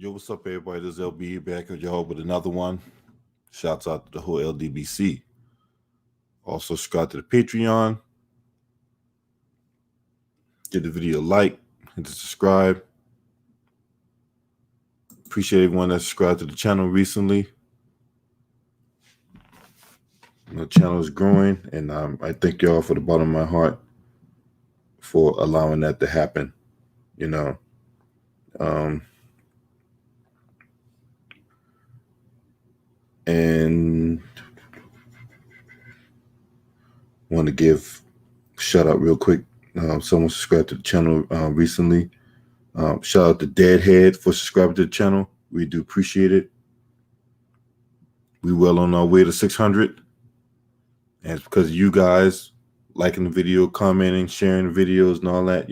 Yo, what's up, everybody? This is LB back with y'all with another one. Shouts out to the whole LDBC. Also, subscribe to the Patreon. Give the video a like, hit the subscribe. Appreciate everyone that subscribed to the channel recently. The channel is growing, and I thank y'all for the bottom of my heart for allowing that to happen. And want to give a shout out real quick. Someone subscribed to the channel recently. Shout out to Deadhead for subscribing to the channel. We do appreciate it. We well on our way to 600. And it's because of you guys liking the video, commenting, sharing the videos and all that,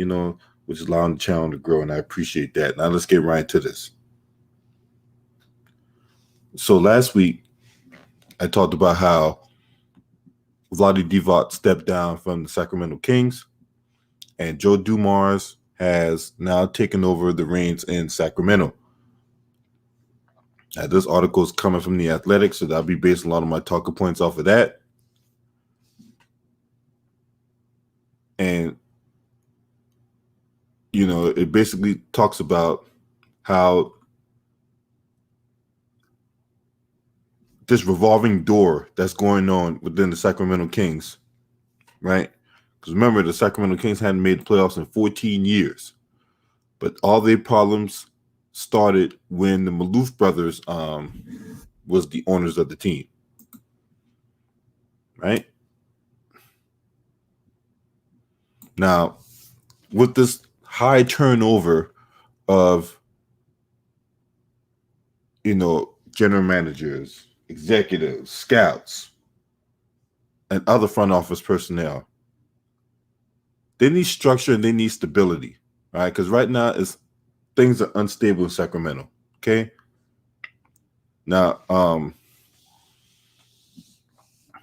which is allowing the channel to grow. And I appreciate that. Now let's get right into this. So last week, I talked about how Vlade Divac stepped down from the Sacramento Kings, and Joe Dumars has now taken over the reins in Sacramento. Now, this article is coming from The Athletic, so I'll be basing a lot of my talking points off of that. And, it basically talks about how this revolving door that's going on within the Sacramento Kings, right? Because remember, the Sacramento Kings hadn't made the playoffs in 14 years. But all their problems started when the Maloof brothers was the owners of the team, right? Now, with this high turnover of, general managers, executives, scouts, and other front office personnel, they need structure and they need stability, right? Because right now things are unstable in Sacramento. Okay. Now,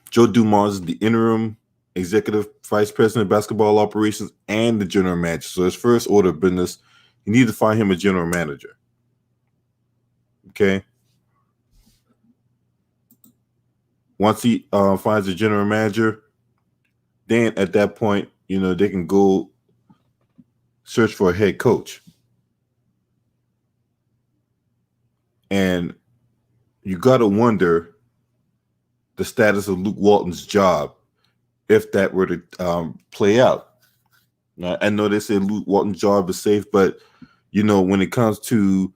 Joe Dumars is the interim executive vice president of basketball operations and the general manager. So his first order of business, you need to find him a general manager. Okay. Once he finds a general manager, then at that point, they can go search for a head coach. And you got to wonder the status of Luke Walton's job if that were to play out. Now, I know they say Luke Walton's job is safe, but, when it comes to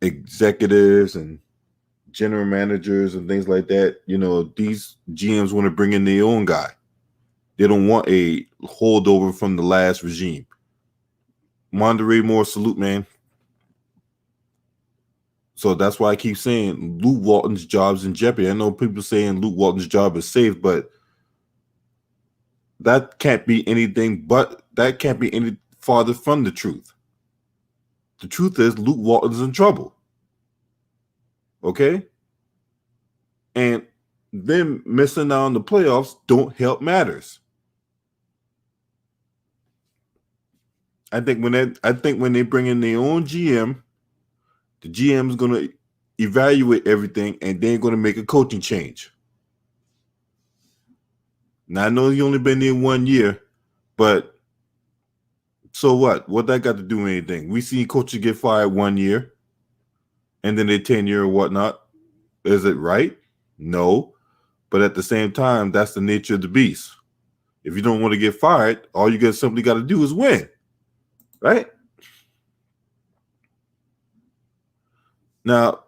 executives and general managers and things like that, these GMs want to bring in their own guy. They don't want a holdover from the last regime. Monterey Moore, salute, man. So that's why I keep saying Luke Walton's job's in jeopardy. I know people saying Luke Walton's job is safe, but that can't be any farther from the truth. The truth is Luke Walton's in trouble. Okay? And them missing out on the playoffs don't help matters. I think when they bring in their own GM, the GM is going to evaluate everything and they're going to make a coaching change. Now, I know he's only been there 1 year, but so what? What that got to do with anything? We see coaches get fired 1 year and then they tenure or whatnot. Is it right? No. But at the same time, that's the nature of the beast. If you don't want to get fired, all you simply got to do is win. Right? Now,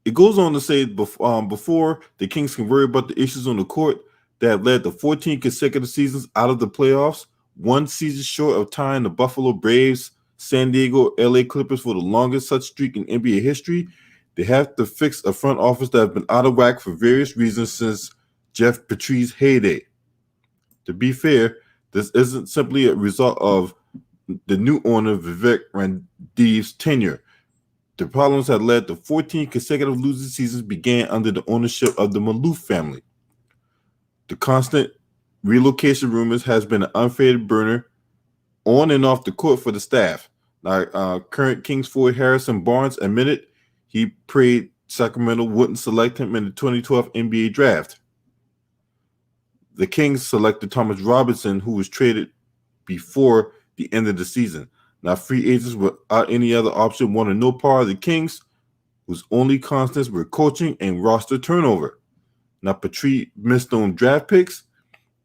it goes on to say before the Kings can worry about the issues on the court that have led to 14 consecutive seasons out of the playoffs, 1 season short of tying the Buffalo Braves, San Diego, LA Clippers for the longest such streak in NBA history, they have to fix a front office that has been out of whack for various reasons since Jeff Patrice's heyday. To be fair, this isn't simply a result of the new owner, Vivek Randev's tenure. The problems that led to 14 consecutive losing seasons began under the ownership of the Maloof family. The constant relocation rumors has been an unfaded burner on and off the court for the staff. Current Kings forward Harrison Barnes admitted he prayed Sacramento wouldn't select him in the 2012 NBA draft. The Kings selected Thomas Robinson, who was traded before the end of the season. Now, free agents without any other option wanted no part of the Kings, whose only constants were coaching and roster turnover. Now, Petrie missed on draft picks,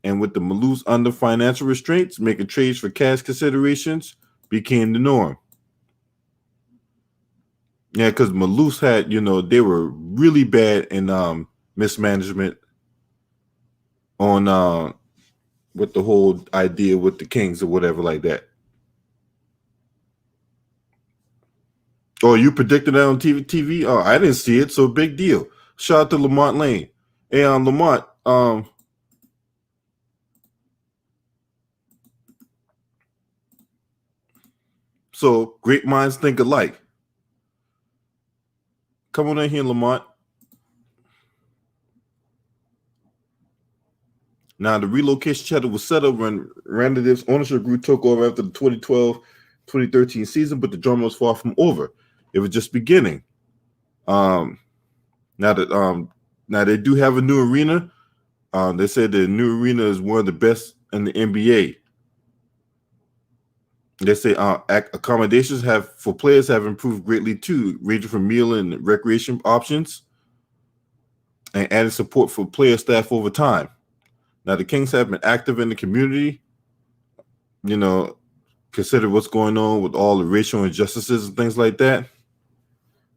and with the Maloofs under financial restraints, making trades for cash considerations became the norm. Yeah, because Maloofs had, they were really bad in mismanagement on with the whole idea with the Kings or whatever like that. Oh, you predicted that on TV? Oh, I didn't see it, so big deal. Shout out to Lamont Lane. Hey, Lamont, so great minds think alike. Come on in here, Lamont. Now, the relocation chatter was set up when Ranadive's ownership group took over after the 2012-2013 season, but the drama was far from over. It was just beginning. Now they do have a new arena. They said the new arena is one of the best in the NBA. They say accommodations for players have improved greatly too, ranging from meal and recreation options, and added support for player staff over time. Now the Kings have been active in the community. Consider what's going on with all the racial injustices and things like that.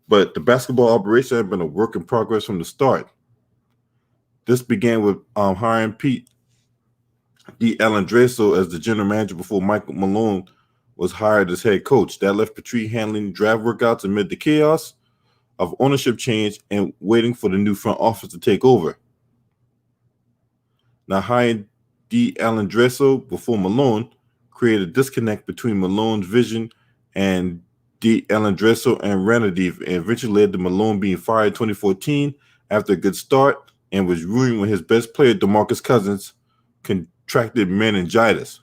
But the basketball operation has been a work in progress from the start. This began with hiring Pete D'Alendreso as the general manager before Michael Malone was hired as head coach. That left Petrie handling draft workouts amid the chaos of ownership change and waiting for the new front office to take over. Now, hiring D'Alendreso before Malone created a disconnect between Malone's vision and D'Alendreso and Ranadive, and eventually led to Malone being fired in 2014 after a good start and was ruined when his best player, DeMarcus Cousins, contracted meningitis.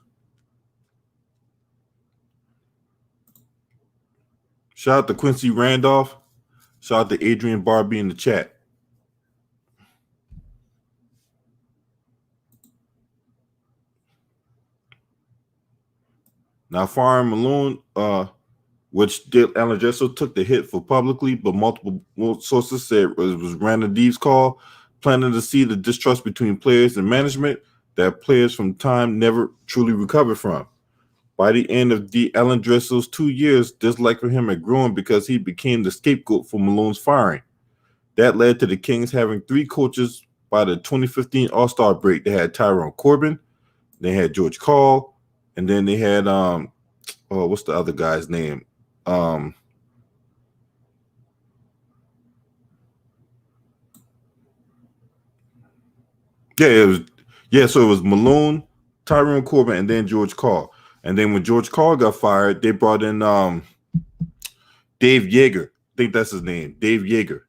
Shout out to Quincy Randolph. Shout out to Adrian Barbie in the chat. Now, firing Malone, which D'Alendreso took the hit for publicly, but multiple sources said it was Ranadive's call, planting to see the distrust between players and management that players from time never truly recovered from. By the end of D'Alendreso's 2 years, dislike for him had grown because he became the scapegoat for Malone's firing. That led to the Kings having 3 coaches by the 2015 All-Star break. They had Tyrone Corbin, they had George Karl, and then they had what's the other guy's name? So it was Malone, Tyrone Corbin, and then George Karl. And then when George Karl got fired, they brought in Dave Yeager. I think that's his name, Dave Yeager.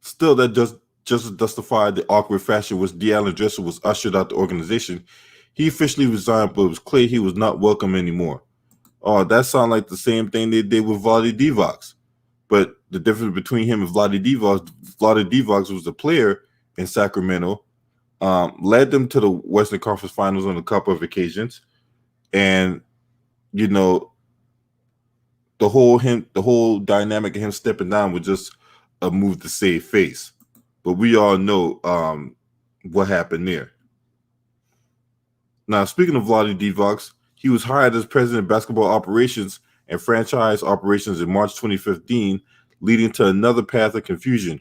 Still, that just justified the awkward fashion which D'Alendreso was ushered out the organization. He officially resigned, but it was clear he was not welcome anymore. Oh, that sounds like the same thing they did with Vlade Divac. But the difference between him and Vlade Divac was a player in Sacramento, led them to the Western Conference Finals on a couple of occasions, and the whole dynamic of him stepping down was just a move to save face. But we all know what happened there. Now, speaking of Vlade Divac, he was hired as president of basketball operations and franchise operations in March 2015, leading to another path of confusion.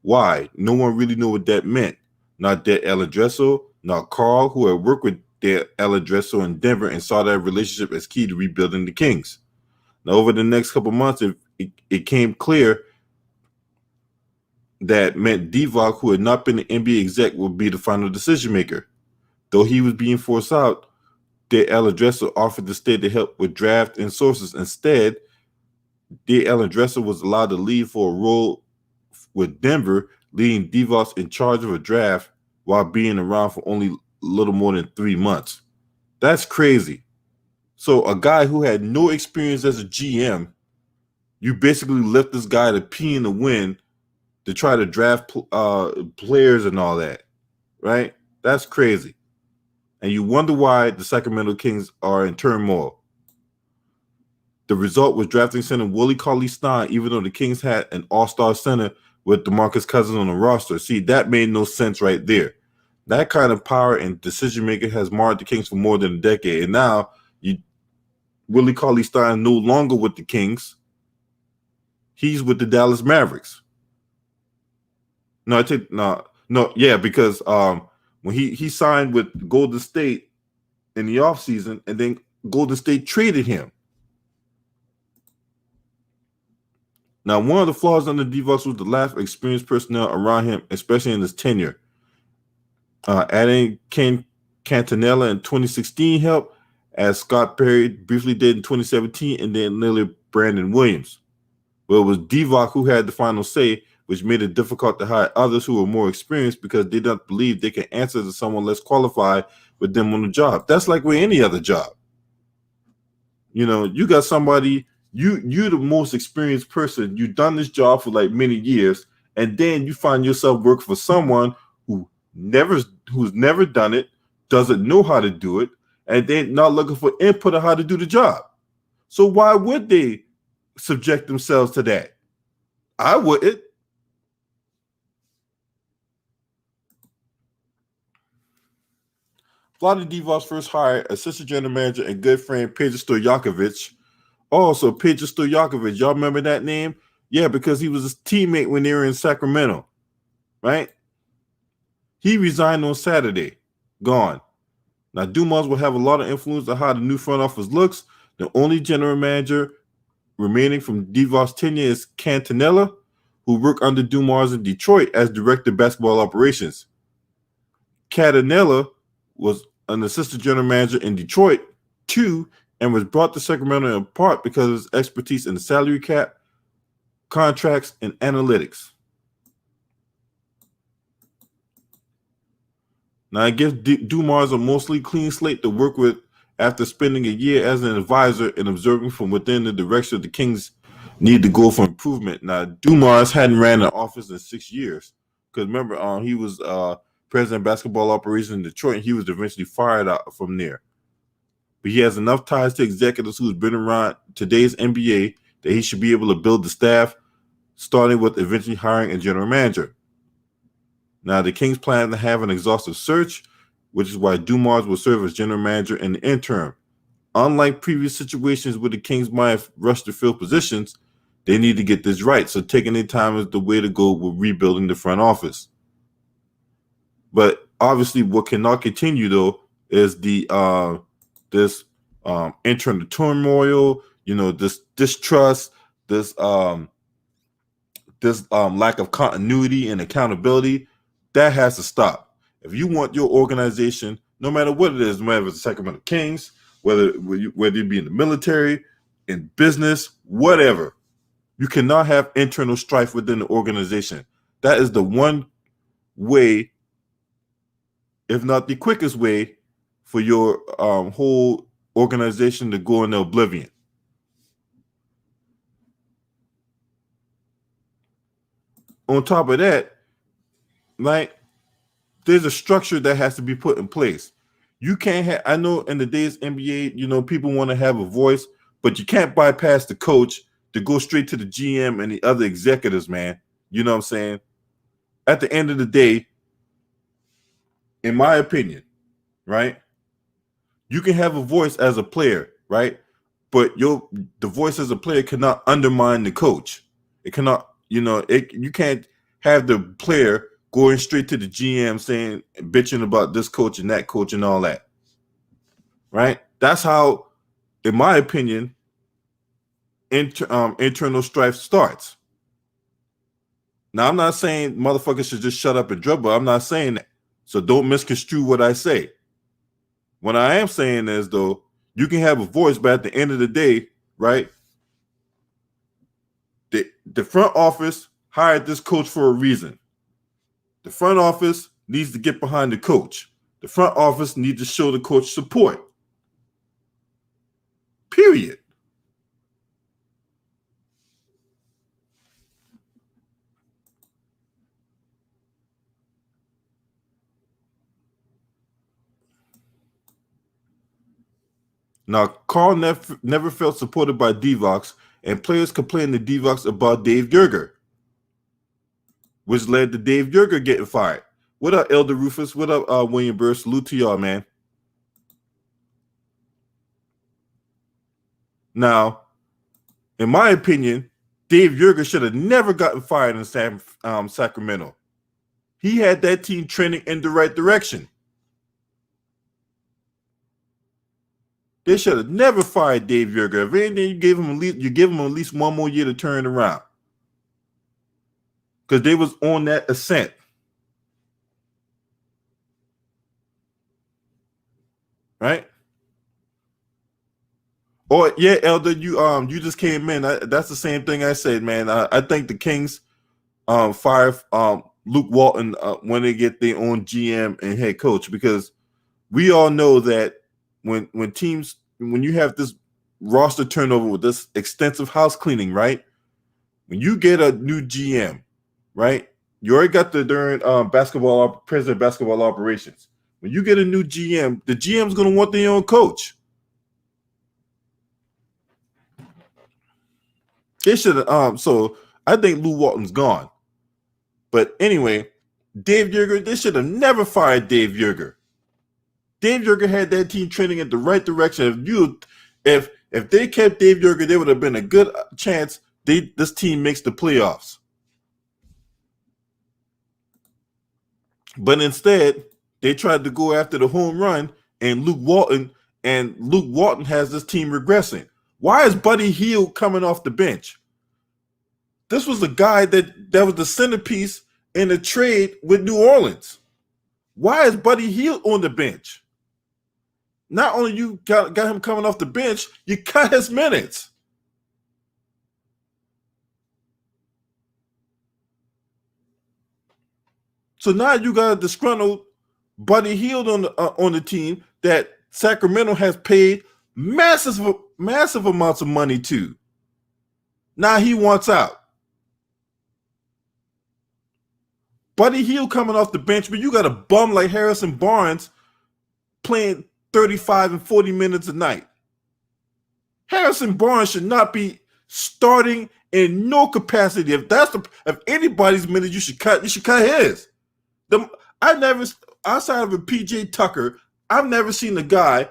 Why? No one really knew what that meant. Not D'Alendreso, not Karl, who had worked with D'Alendreso in Denver and saw that relationship as key to rebuilding the Kings. Now, over the next couple months, it came clear that meant Divac, who had not been an NBA exec, would be the final decision maker. Though he was being forced out, D'Alendreso offered to stay to help with draft and sources. Instead, D'Alendreso was allowed to leave for a role with Denver, leaving Divac in charge of a draft while being around for only a little more than 3 months. That's crazy. So a guy who had no experience as a GM, you basically left this guy to pee in the wind to try to draft players and all that, right? That's crazy. And you wonder why the Sacramento Kings are in turmoil. The result was drafting center Willie Cauley-Stein, even though the Kings had an all-star center with DeMarcus Cousins on the roster. See, that made no sense right there. That kind of power and decision-making has marred the Kings for more than a decade. And now Willie Cauley-Stein no longer with the Kings. He's with the Dallas Mavericks. Because when he signed with Golden State in the offseason, and then Golden State traded him. Now, one of the flaws under Divac was the lack of experienced personnel around him, especially in his tenure. Adding Ken Cantanella in 2016 helped, as Scott Perry briefly did in 2017, and then later Brandon Williams. But it was Divac who had the final say, which made it difficult to hire others who were more experienced because they didn't believe they could answer to someone less qualified with them on the job. That's like with any other job. You got somebody, you're the most experienced person. You've done this job for like many years, and then you find yourself working for someone who's never done it, doesn't know how to do it, and then not looking for input on how to do the job. So why would they subject themselves to that? I wouldn't. Vlade Divac's first hire, assistant general manager and good friend Peja Stojakovic. So Peja Stojakovic, y'all remember that name? Yeah, because he was his teammate when they were in Sacramento, right? He resigned on Saturday, gone. Now, Dumars will have a lot of influence on how the new front office looks. The only general manager remaining from Divac's tenure is Cantanella, who worked under Dumars in Detroit as director of basketball operations. Cantanella was an assistant general manager in Detroit, too, and was brought to Sacramento in part because of his expertise in the salary cap, contracts, and analytics. Now, it gives Dumars a mostly clean slate to work with after spending a year as an advisor and observing from within the direction the Kings need to go for improvement. Now, Dumars hadn't ran an office in 6 years because remember, he was president of basketball operations in Detroit, and he was eventually fired out from there. But he has enough ties to executives who's been around today's NBA that he should be able to build the staff, starting with eventually hiring a general manager. Now, the Kings plan to have an exhaustive search, which is why Dumars will serve as general manager in the interim. Unlike previous situations where the Kings might have rushed to fill positions, they need to get this right. So taking their time is the way to go with rebuilding the front office. But obviously, what cannot continue though is the this internal turmoil, this distrust, this lack of continuity and accountability. That has to stop. If you want your organization, no matter what it is, whether it's the Sacramento Kings, whether you be in the military, in business, whatever, you cannot have internal strife within the organization. That is the one way, if not the quickest way, for your whole organization to go into oblivion. On top of that, there's a structure that has to be put in place. You can't have, I know in the days NBA, people want to have a voice, but you can't bypass the coach to go straight to the GM and the other executives, man. You know what I'm saying? At the end of the day, in my opinion, right, you can have a voice as a player, right? But the voice as a player cannot undermine the coach. It cannot, you can't have the player going straight to the GM saying, bitching about this coach and that coach and all that, right? That's how, in my opinion, internal strife starts. Now, I'm not saying motherfuckers should just shut up and dribble. I'm not saying that. So don't misconstrue what I say. What I am saying is, though, you can have a voice, but at the end of the day, right, the front office hired this coach for a reason. The front office needs to get behind the coach. The front office needs to show the coach support. Period. Now, Carl never felt supported by Divox, and players complained to Divox about Dave Yerger, which led to Dave Yerger getting fired. What up, Elder Rufus? What up, William Burr? Salute to y'all, man. Now, in my opinion, Dave Yerger should have never gotten fired in Sacramento. He had that team trending in the right direction. They should have never fired Dave Yerger. If anything, you give him at least one more year to turn around, because they was on that ascent. Right? Or yeah, Elder, you just came in. That's the same thing I said, man. I think the Kings fire Luke Walton when they get their own GM and head coach, because we all know that when you have this roster turnover with this extensive house cleaning, right? When you get a new GM, right? You already got the president of basketball operations. When you get a new GM, the GM's going to want their own coach. They should have. So I think Lou Walton's gone. But anyway, Dave Yerger, they should have never fired Dave Yerger. Dave Yerger had that team trending in the right direction. If they kept Dave Yerger, there would have been a good chance this team makes the playoffs. But instead, they tried to go after the home run and Luke Walton has this team regressing. Why is Buddy Hield coming off the bench? This was a guy that was the centerpiece in the trade with New Orleans. Why is Buddy Hield on the bench? Not only you got him coming off the bench, you cut his minutes. So now you got a disgruntled Buddy Hield on the team that Sacramento has paid massive amounts of money to. Now he wants out. Buddy Hield coming off the bench, but you got a bum like Harrison Barnes playing 35 and 40 minutes a night. Harrison Barnes should not be starting in no capacity. If anybody's minute you should cut his. Outside of a PJ Tucker, I've never seen a guy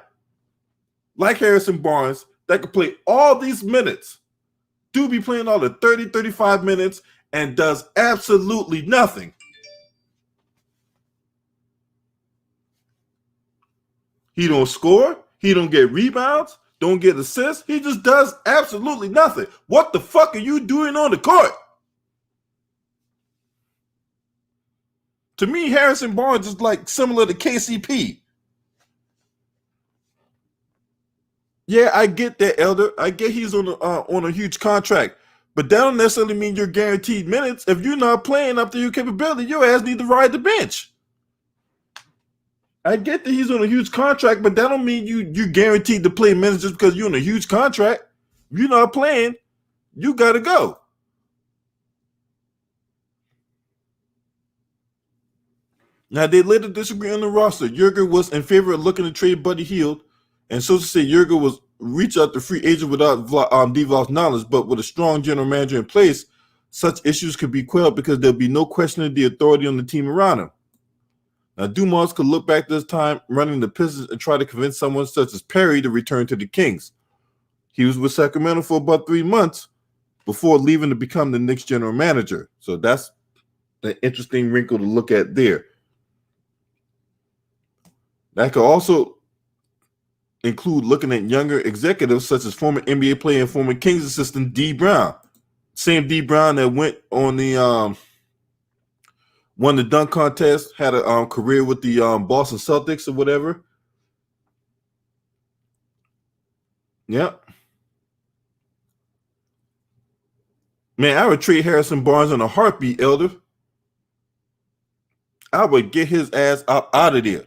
like Harrison Barnes that could play all these minutes. Do be playing all the 30, 35 minutes and does absolutely nothing. He don't score. He don't get rebounds. Don't get assists. He just does absolutely nothing. What the fuck are you doing on the court? To me, Harrison Barnes is like similar to KCP. Yeah, I get that, Elder. I get he's on a huge contract, but that don't necessarily mean you're guaranteed minutes. If you're not playing up to your capability, your ass need to ride the bench. I get that he's on a huge contract, but that don't mean you're guaranteed to play minutes just because you're on a huge contract. If you're not playing, you got to go. Now, they later disagree on the roster. Yerger was in favor of looking to trade Buddy Hield, and so to say Yerger was reach out to free agent without Divock's knowledge, but with a strong general manager in place, such issues could be quelled because there'll be no questioning the authority on the team around him. Now, Dumars could look back this time running the Pistons and try to convince someone such as Perry to return to the Kings. He was with Sacramento for about 3 months before leaving to become the Knicks general manager. So that's an interesting wrinkle to look at there. That could also include looking at younger executives such as former NBA player and former Kings assistant D. Brown. Same D. Brown that went on the won the dunk contest, had a career with the Boston Celtics or whatever. Yep. Man, I would trade Harrison Barnes in a heartbeat, Elder. I would get his ass out of there.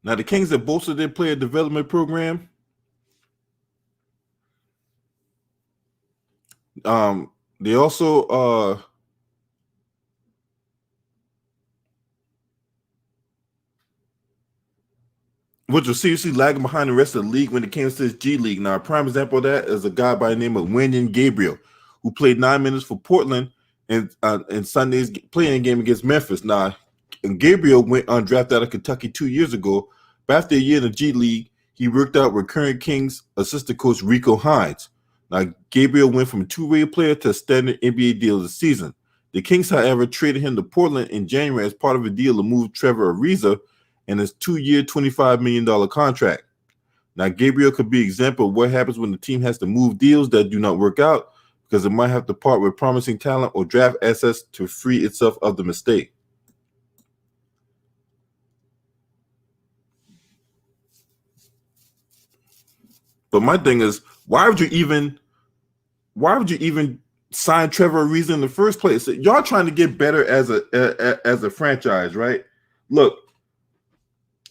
Now the Kings have bolstered their player development program. They also which was seriously lagging behind the rest of the league when it came to this G League. Now, a prime example of that is a guy by the name of Wenyan Gabriel, who played 9 minutes for Portland in Sunday's playing game against Memphis. Now, Gabriel went undrafted out of Kentucky 2 years ago, but after a year in the G League, he worked out with current Kings assistant coach Rico Hines. Now, Gabriel went from a two-way player to a standard NBA deal this season. The Kings, however, traded him to Portland in January as part of a deal to move Trevor Ariza and his 2-year, $25 million contract. Now, Gabriel could be an example of what happens when the team has to move deals that do not work out because it might have to part with promising talent or draft assets to free itself of the mistake. But my thing is, why would you even sign Trevor Ariza in the first place? Y'all trying to get better as a franchise, right? Look,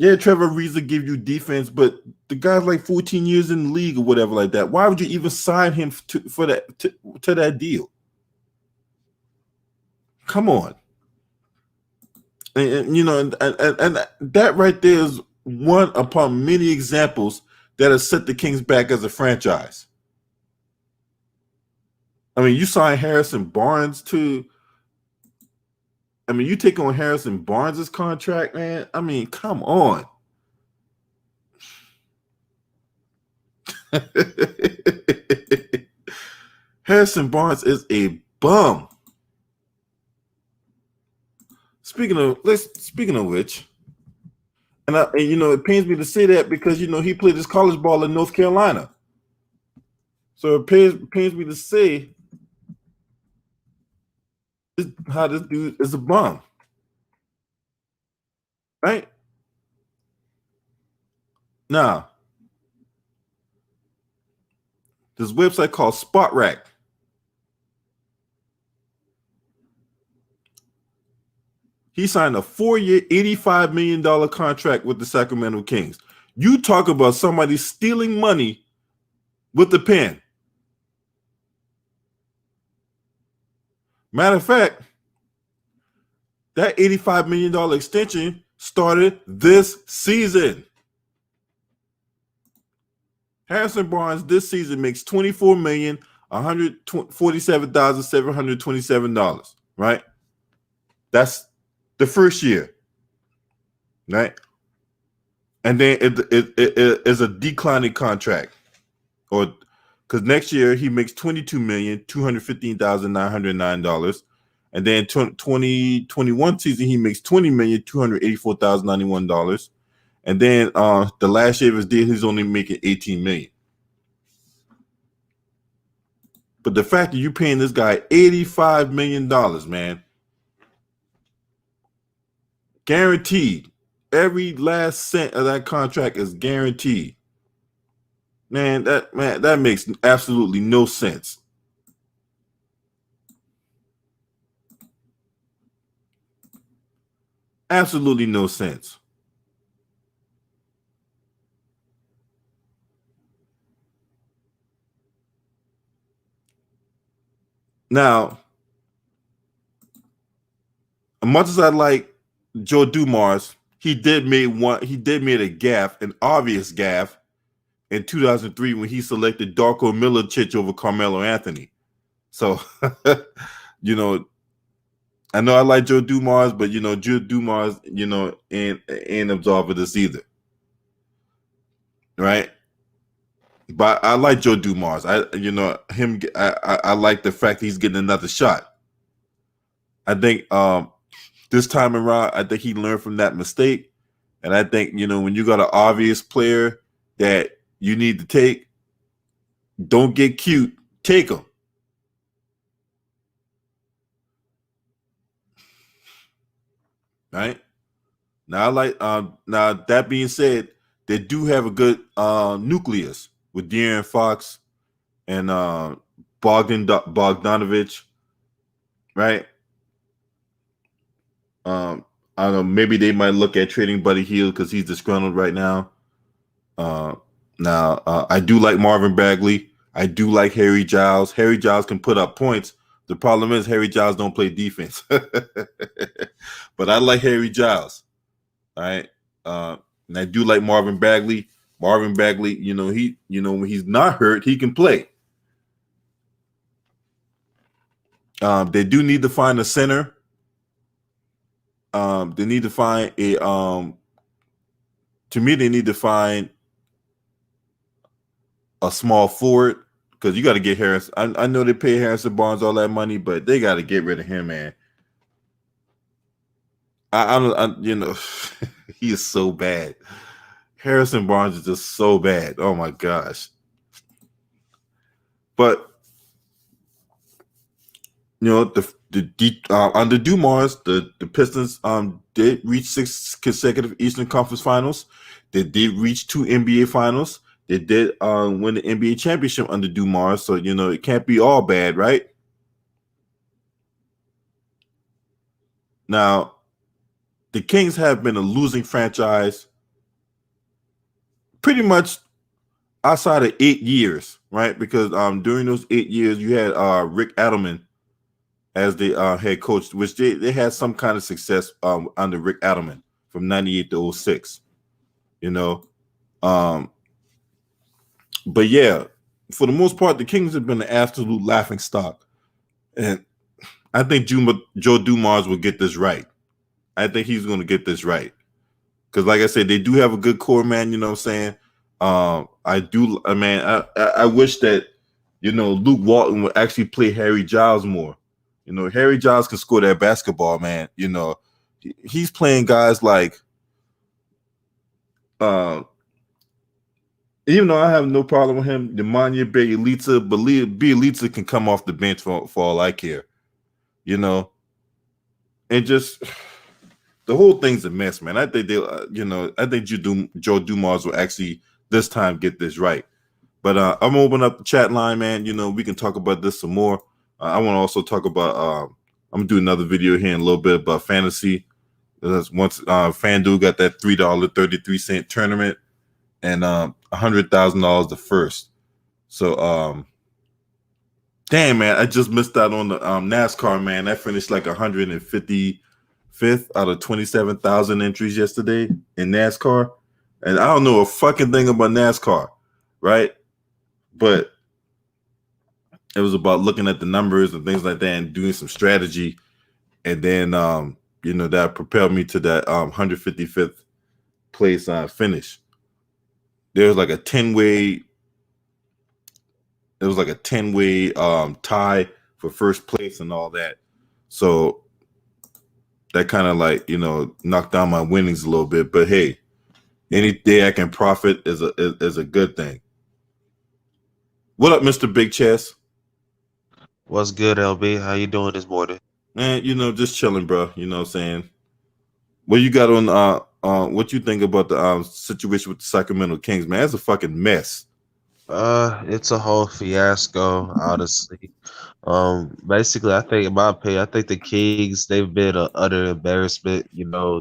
yeah, Trevor Ariza give you defense, but the guy's like 14 years in the league or whatever like that. Why would you even sign him to that deal? Come on. And you know, and that right there is one upon many examples that has set the Kings back as a franchise. I mean, you sign Harrison Barnes to. I mean, you take on Harrison Barnes' contract, man. I mean, come on. Harrison Barnes is a bum. Speaking of which, and you know, it pains me to say that because you know he played his college ball in North Carolina, so it pains me to say how this dude is a bum, right? Now, this website called Spot Rack. He signed a 4-year, $85 million contract with the Sacramento Kings. You talk about somebody stealing money with the pen. Matter of fact, that $85 million extension started this season. Harrison Barnes this season makes $24,147,727, right? That's the first year, right? And then it is a declining contract, or because next year he makes $22,215,909, and then 2021 season he makes $20,284,091, and then the last year of his deal he's only making $18 million. But the fact that you're paying this guy $85 million, man, guaranteed. Every last cent of that contract is guaranteed. Man, that makes absolutely no sense. Absolutely no sense. Now, as much as I like Joe Dumars, he did made a gaffe, an obvious gaffe, in 2003 when he selected Darko Milicic over Carmelo Anthony. So, you know, I know I like Joe Dumars, but you know, Joe Dumars, you know, ain't absolved of this either. Right? But I like Joe Dumars. I like the fact he's getting another shot. I think this time around, I think he learned from that mistake. And I think, you know, when you got an obvious player that you need to take, don't get cute, take him. Right? Now I like now that being said, they do have a good nucleus with De'Aaron Fox and Bogdanovich, right? I don't know. Maybe they might look at trading Buddy Hield because he's disgruntled right now. I do like Marvin Bagley. I do like Harry Giles. Harry Giles can put up points. The problem is Harry Giles don't play defense. But I like Harry Giles. All right. And I do like Marvin Bagley. Marvin Bagley, when he's not hurt, he can play. They do need to find a center. They need to find a to me, they need to find a small forward because you got to get Harris. I know they pay Harrison Barnes all that money, but they got to get rid of him, man. He is so bad. Harrison Barnes is just so bad. Oh my gosh. But under Dumars, the Pistons did reach 6 consecutive Eastern Conference Finals. They did reach 2 NBA Finals. They did win the NBA championship under Dumars, so it can't be all bad, right? Now, the Kings have been a losing franchise pretty much outside of 8 years, right? Because during those 8 years, you had Rick Adelman as the head coach, which they had some kind of success under Rick Adelman from 98 to 06, But yeah, for the most part, the Kings have been an absolute laughing stock. And I think Joe Dumars will get this right. I think he's going to get this right. Because like I said, they do have a good core, man, you know what I'm saying? I wish that, Luke Walton would actually play Harry Giles more. Harry Giles can score that basketball, man. He's playing guys like even though I have no problem with him, Nemanja Bjelica can come off the bench for all I care. And just the whole thing's a mess, man. I think I think Joe Dumars will actually this time get this right. But I'm gonna open up the chat line, man. We can talk about this some more. I want to also talk about. I'm gonna do another video here in a little bit about fantasy. Once FanDuel got that $3.33 tournament, and $100,000 the first. So damn, man, I just missed out on the NASCAR, man. I finished like 155th out of 27,000 entries yesterday in NASCAR, and I don't know a fucking thing about NASCAR, right? But it was about looking at the numbers and things like that and doing some strategy. And then, that propelled me to that 155th place finish. There was like a 10-way tie for first place and all that. So that kind of knocked down my winnings a little bit. But hey, any day I can profit is a good thing. What up, Mr. Big Chess? What's good, LB? How you doing this morning? Man, just chilling, bro. You know what I'm saying? What you got on what you think about the situation with the Sacramento Kings, man? It's a fucking mess. It's a whole fiasco, honestly. Basically, I think, in my opinion, I think the Kings, they've been an utter embarrassment, in their,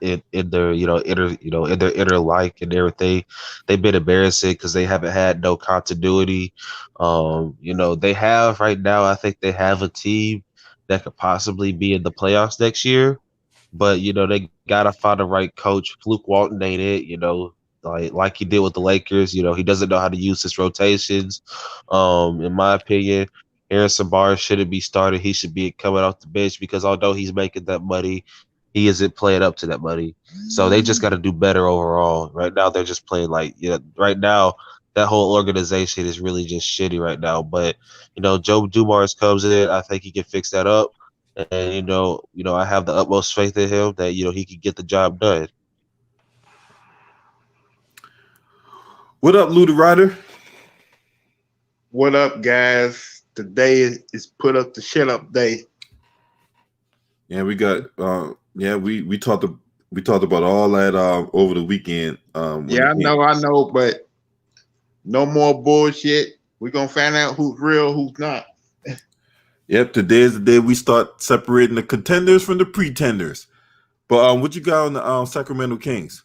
in their inner like and everything. They've been embarrassing because they haven't had no continuity. They have right now, I think they have a team that could possibly be in the playoffs next year. But they gotta find the right coach. Luke Walton ain't it, like he did with the Lakers. He doesn't know how to use his rotations. In my opinion, Harrison Barnes shouldn't be started. He should be coming off the bench because although he's making that money, he isn't playing up to that money. So they just got to do better overall. Right now, they're just playing right now that whole organization is really just shitty right now. But Joe Dumars comes in. I think he can fix that up. And I have the utmost faith in him that he can get the job done. What up, Luda Ryder? What up, guys? Today is put up the shit up day. Yeah, we got we talked about all that over the weekend. I know, but no more bullshit. We're gonna find out who's real, who's not. Yep, today is the day we start separating the contenders from the pretenders. But what you got on the Sacramento Kings?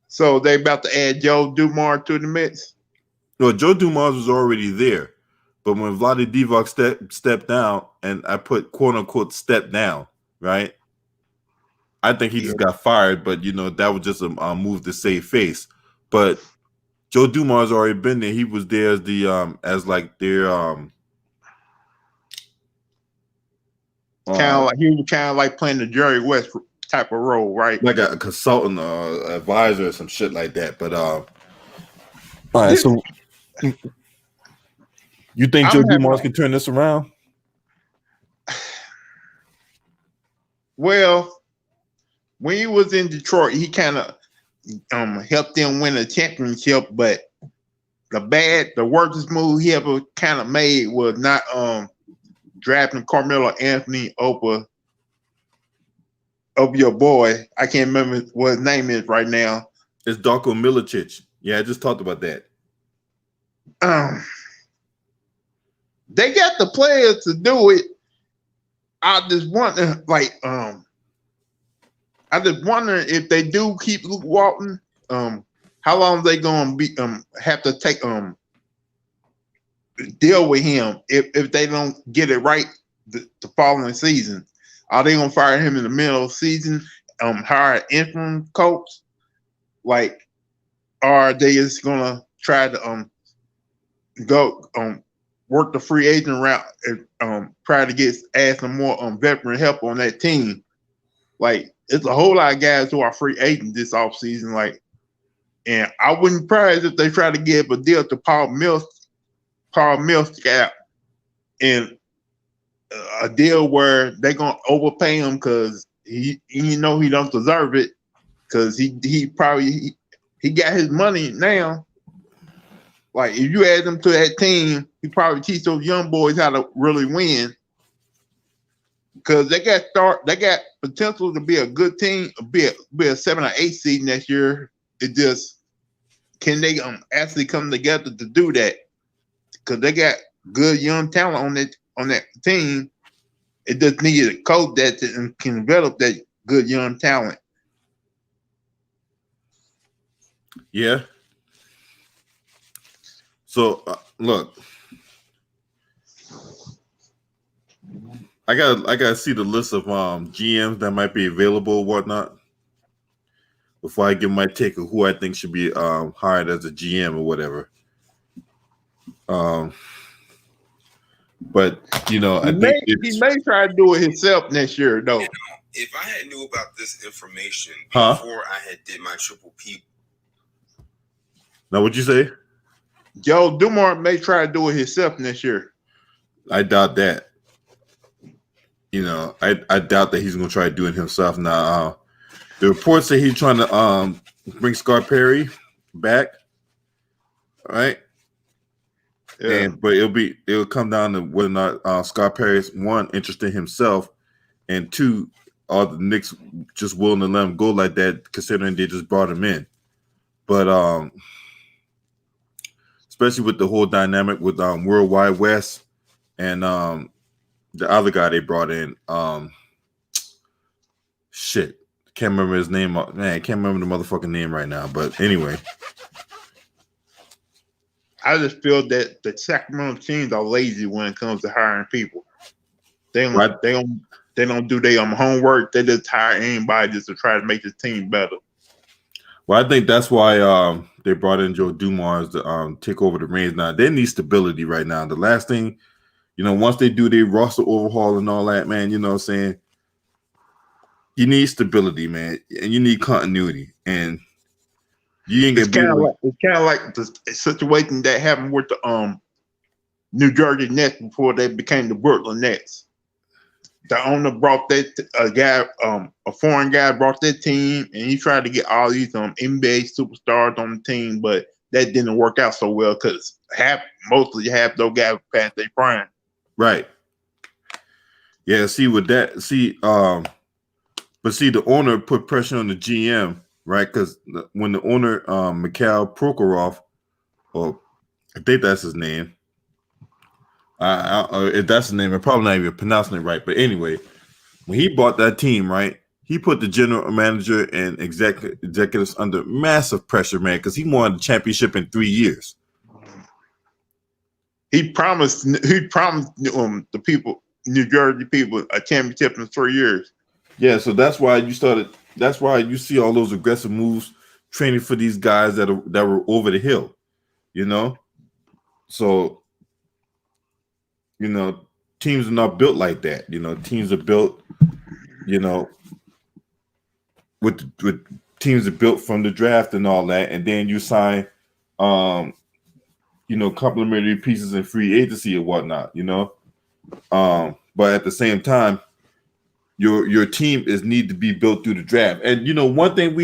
So they about to add Joe Dumars to the mix. No, Joe Dumars was already there, but when Vlade Divac stepped down, and I put quote unquote step down, right? I think he just got fired, but that was just a move to save face. But Joe Dumars already been there. He was there as the as like their kind of like he was kind of like playing the Jerry West type of role, right? like a consultant or advisor or some shit like that. But all right, so you think Joe Dumars can turn this around? Well, when he was in Detroit, he kind of helped them win a championship, but the worst move he ever kind of made was not drafting Carmelo Anthony over your boy. I can't remember what his name is right now. It's Darko Milicic. Yeah, I just talked about that. They got the players to do it. I just wonder, I just wonder if they do keep Luke Walton, how long they gonna be have to take deal with him if they don't get it right the following season. Are they gonna fire him in the middle of the season? Hire an interim coach? Or are they just gonna try to go work the free agent route and try to add some more veteran help on that team? Like, it's a whole lot of guys who are free agents this offseason. And I wouldn't be surprised if they try to give a deal to Paul Millsap, and a deal where they're gonna overpay him because he don't deserve it, because he got his money now. Like, if you add him to that team, he probably teach those young boys how to really win. Because they got potential to be a good team, be a 7 or 8 seed next year. It just, can they actually come together to do that? Because they got good young talent on that team. It just needed a coach that can develop that good young talent. Yeah. So look, I gotta see the list of GMs that might be available or whatnot before I give my take of who I think should be hired as a GM or whatever. But I think he may try to do it himself next year, though. If I had knew about this information before I had did my triple P. Now, what'd you say? Joe Dumars may try to do it himself next year. I doubt that. I doubt that he's gonna try to do it himself. Now, the reports say he's trying to bring Scott Perry back. All right. Yeah. But it'll come down to whether or not Scott Perry is, one, interested in himself, and two, are the Knicks just willing to let him go like that, considering they just brought him in. But especially with the whole dynamic with Worldwide West and the other guy they brought in, shit, can't remember his name. Man, I can't remember the motherfucking name right now. But anyway. I just feel that the Sacramento teams are lazy when it comes to hiring people. They don't do their homework. They just hire anybody just to try to make the team better. Well, I think that's why they brought in Joe Dumars to take over the reins. Now they need stability right now. The last thing, once they do their roster overhaul and all that, man, you know what I'm saying? You need stability, man, and you need continuity. And you ain't it's kind of like the situation that happened with the New Jersey Nets before they became the Brooklyn Nets. The owner brought a foreign guy brought that team, and he tried to get all these NBA superstars on the team, but that didn't work out so well because mostly half those guys past their prime. Right. Yeah. See with that. But the owner put pressure on the GM. Right, because when the owner, Mikhail Prokhorov, or I think that's his name. If that's his name, I'm probably not even pronouncing it right. But anyway, when he bought that team, right? He put the general manager and executives under massive pressure, man, because he wanted the championship in 3 years. He promised the people, New Jersey people, a championship in 3 years. Yeah, so that's why you started. That's why you see all those aggressive moves, training for these guys that were over the hill, you know. So, you know, teams are not built like that. You know, teams are built, you know, with teams are built from the draft and all that, and then you sign, you know, complimentary pieces in free agency and whatnot. You know, but at the same time, your team need to be built through the draft. And you know, one thing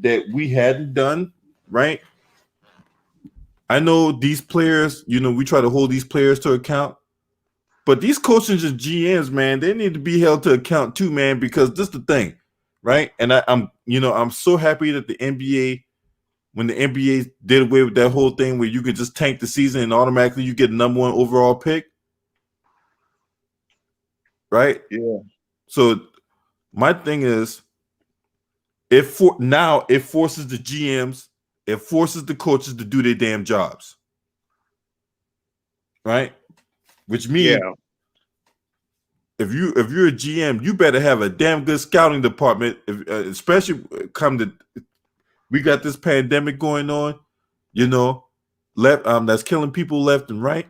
that we hadn't done, right? I know these players, you know, we try to hold these players to account, but these coaches and GMs, man, they need to be held to account too, man, because this is the thing, right? And I'm so happy that the NBA, when the NBA did away with that whole thing where you could just tank the season and automatically you get number 1 overall pick. Right? Yeah. So my thing is, it forces the GMs, it forces the coaches to do their damn jobs. Right? Which means if you're a GM, you better have a damn good scouting department, especially we got this pandemic going on, you know, that's killing people left and right.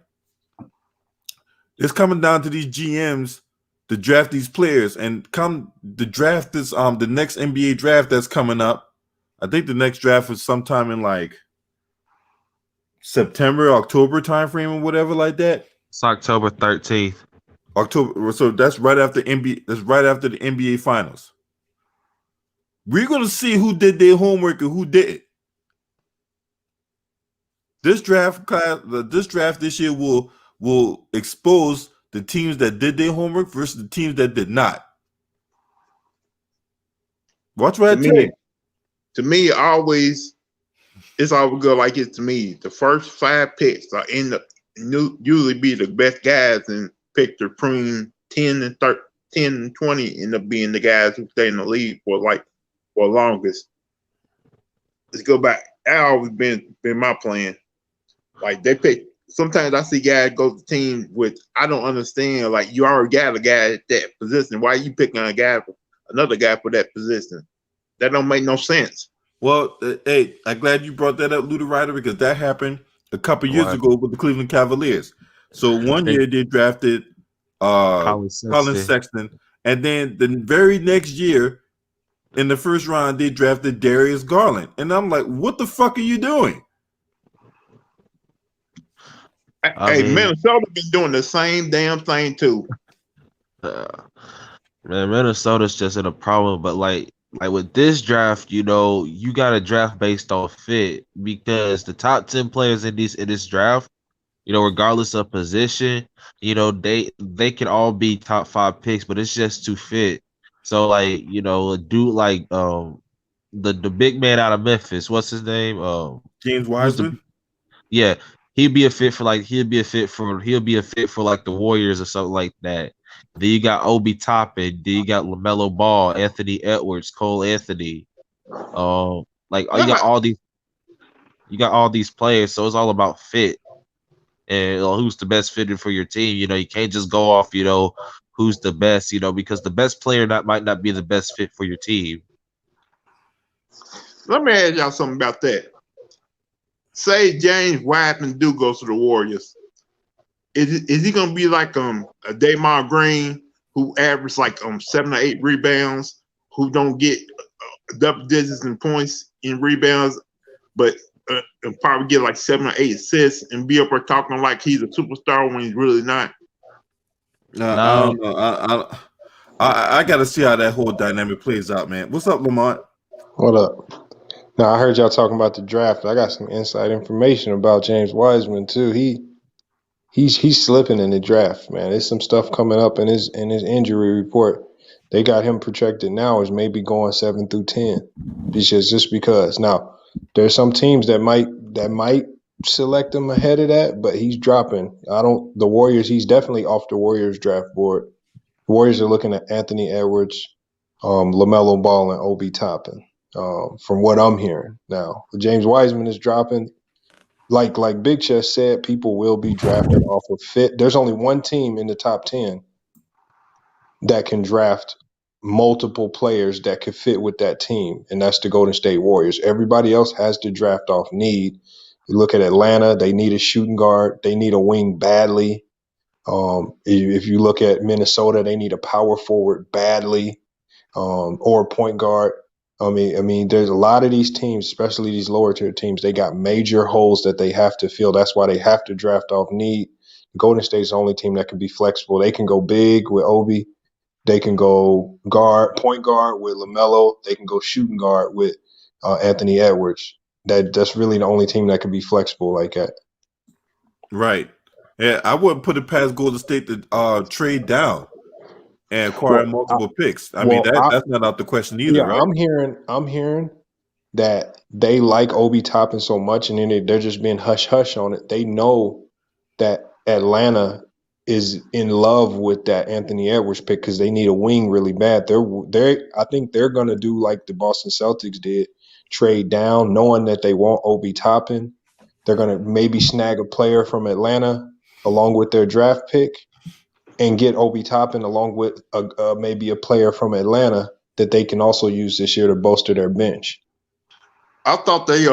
It's coming down to these GMs to draft these players, and come the draft is the next NBA draft that's coming up. I think the next draft is sometime in like September, October timeframe or whatever like that. It's October 13th. October, so that's right after NBA. That's right after the NBA finals. We're gonna see who did their homework and who didn't. This draft this year will expose the teams that did their homework versus the teams that did not. Watch what I tell you. To me, it's always good like it to me. The first 5 picks are usually be the best guys, and pick between 10 and 20 end up being the guys who stay in the league for longest. Let's go back. That always been my plan. Like they pick. Sometimes I see guys go to teams with, I don't understand. Like you already got a guy at that position. Why are you picking another guy for that position? That don't make no sense. Well, hey, I'm glad you brought that up, Luda Ryder, because that happened a couple years ago with the Cleveland Cavaliers. So one year they drafted Colin Sexton, and then the very next year in the first round they drafted Darius Garland, and I'm like, what the fuck are you doing? Hey, Minnesota been doing the same damn thing too. Man, Minnesota's just in a problem, but like with this draft, you know, you got to draft based on fit, because the top 10 players in this draft, you know, regardless of position, you know, they can all be top 5 picks, but it's just too fit. So like, you know, a dude like the big man out of Memphis, what's his name? James Wiseman. Yeah. He'd be a fit for like the Warriors or something like that. Then you got Obi Toppin, then you got LaMelo Ball, Anthony Edwards, Cole Anthony. You got all these players, so it's all about fit and who's the best fitted for your team. You know, you can't just go off, you know, who's the best, you know, because the best player might not be the best fit for your team. Let me ask y'all something about that. Say James Wiseman do go to the Warriors. Is he gonna be like a Damar Green who averaged like 7 or 8 rebounds, who don't get double digits in points in rebounds, but probably get like 7 or 8 assists and be up there talking like he's a superstar when he's really not? No. I don't know. I got to see how that whole dynamic plays out, man. What's up, Lamont? What up? Now I heard y'all talking about the draft. I got some inside information about James Wiseman too. He's slipping in the draft, man. There's some stuff coming up in his injury report. They got him projected now as maybe going 7 through 10, just because. Now there's some teams that might select him ahead of that, but he's dropping. The Warriors. He's definitely off the Warriors draft board Warriors are looking at Anthony Edwards, LaMelo Ball, and Obi Toppin. From what I'm hearing now, James Wiseman is dropping. Like Big Chess said, people will be drafting off of fit. There's only one team in the top 10 that can draft multiple players that could fit with that team, and that's the Golden State Warriors. Everybody else has to draft off need. You look at Atlanta, they need a shooting guard. They need a wing badly. If you look at Minnesota, they need a power forward badly, or a point guard. I mean, there's a lot of these teams, especially these lower tier teams, they got major holes that they have to fill. That's why they have to draft off need. Golden State's the only team that can be flexible. They can go big with Obi. They can go point guard with LaMelo. They can go shooting guard with Anthony Edwards. That's really the only team that can be flexible like that. Right. Yeah, I wouldn't put it past Golden State to trade down and acquire multiple picks. I mean, that's not out the question either, right? I'm hearing that they like Obi Toppin so much, and then they're just being hush-hush on it. They know that Atlanta is in love with that Anthony Edwards pick because they need a wing really bad. I think they're going to do like the Boston Celtics did, trade down, knowing that they want Obi Toppin. They're going to maybe snag a player from Atlanta along with their draft pick and get Obi Toppin along with maybe a player from Atlanta that they can also use this year to bolster their bench. I thought they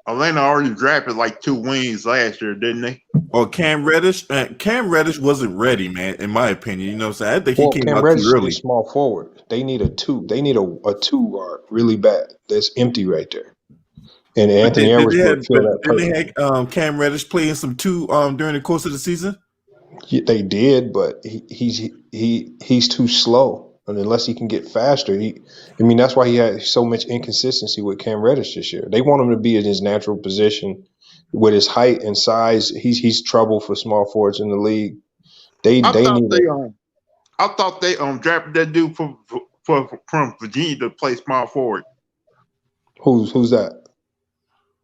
Atlanta already drafted like 2 wings last year, didn't they? Or Cam Reddish. Cam Reddish wasn't ready, man, in my opinion. You know what I'm saying? I think he came Cam out Reddish too early. is a small forward. They need a 2. They need a 2 guard really bad. That's empty right there. And Anthony Edwards would fill that purpose. Didn't they have Cam Reddish playing some 2 during the course of the season? They did, but he's too slow. And unless he can get faster, that's why he had so much inconsistency with Cam Reddish this year. They want him to be in his natural position with his height and size. He's trouble for small forwards in the league. I thought they drafted that dude from Virginia to play small forward. Who's that?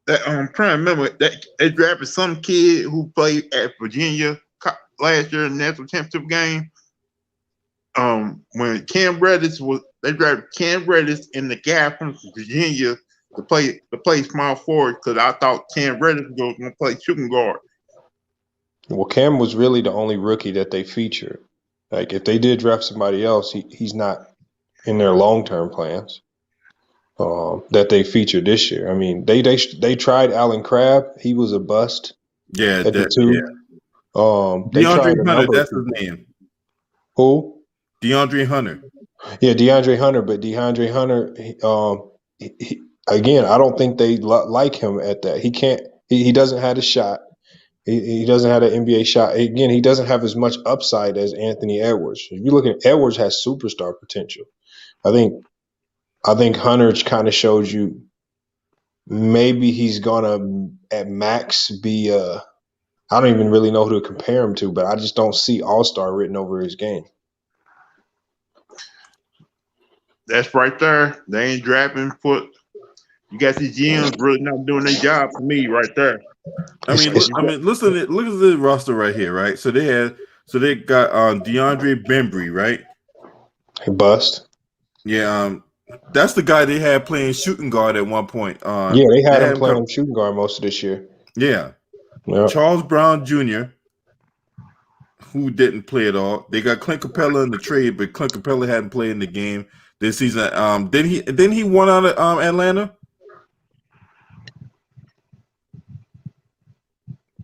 I'm trying to remember that they drafted some kid who played at Virginia last year in the national championship game. When Cam Reddish they drafted Cam Reddish in the guy from Virginia to play small forward because I thought Cam Reddish was going to play shooting guard. Well, Cam was really the only rookie that they featured. Like if they did draft somebody else, he's not in their long-term plans that they featured this year. I mean, they tried Alan Crabb. He was a bust. Yeah, at the 2. Yeah. They tried DeAndre Hunter, that's his name. Who? DeAndre Hunter. Yeah, DeAndre Hunter. But DeAndre Hunter, again, I don't think they like him at that. He can't. He doesn't have a shot. He doesn't have an NBA shot. Again, he doesn't have as much upside as Anthony Edwards. If you look at Edwards, has superstar potential. I think Hunter kind of shows you maybe he's gonna at max be I don't even really know who to compare him to, but I just don't see all-star written over his game. That's right there. They ain't drafting foot. You got these GMs really not doing their job for me right there. Listen at look at the roster right here, right? So they got DeAndre Bembry, right? He bust. Yeah, that's the guy they had playing shooting guard at one point. They had him playing shooting guard most of this year. Yeah. Yep. Charles Brown Jr., who didn't play at all. They got Clint Capella in the trade, but Clint Capella hadn't played in the game this season. Then he won out of Atlanta.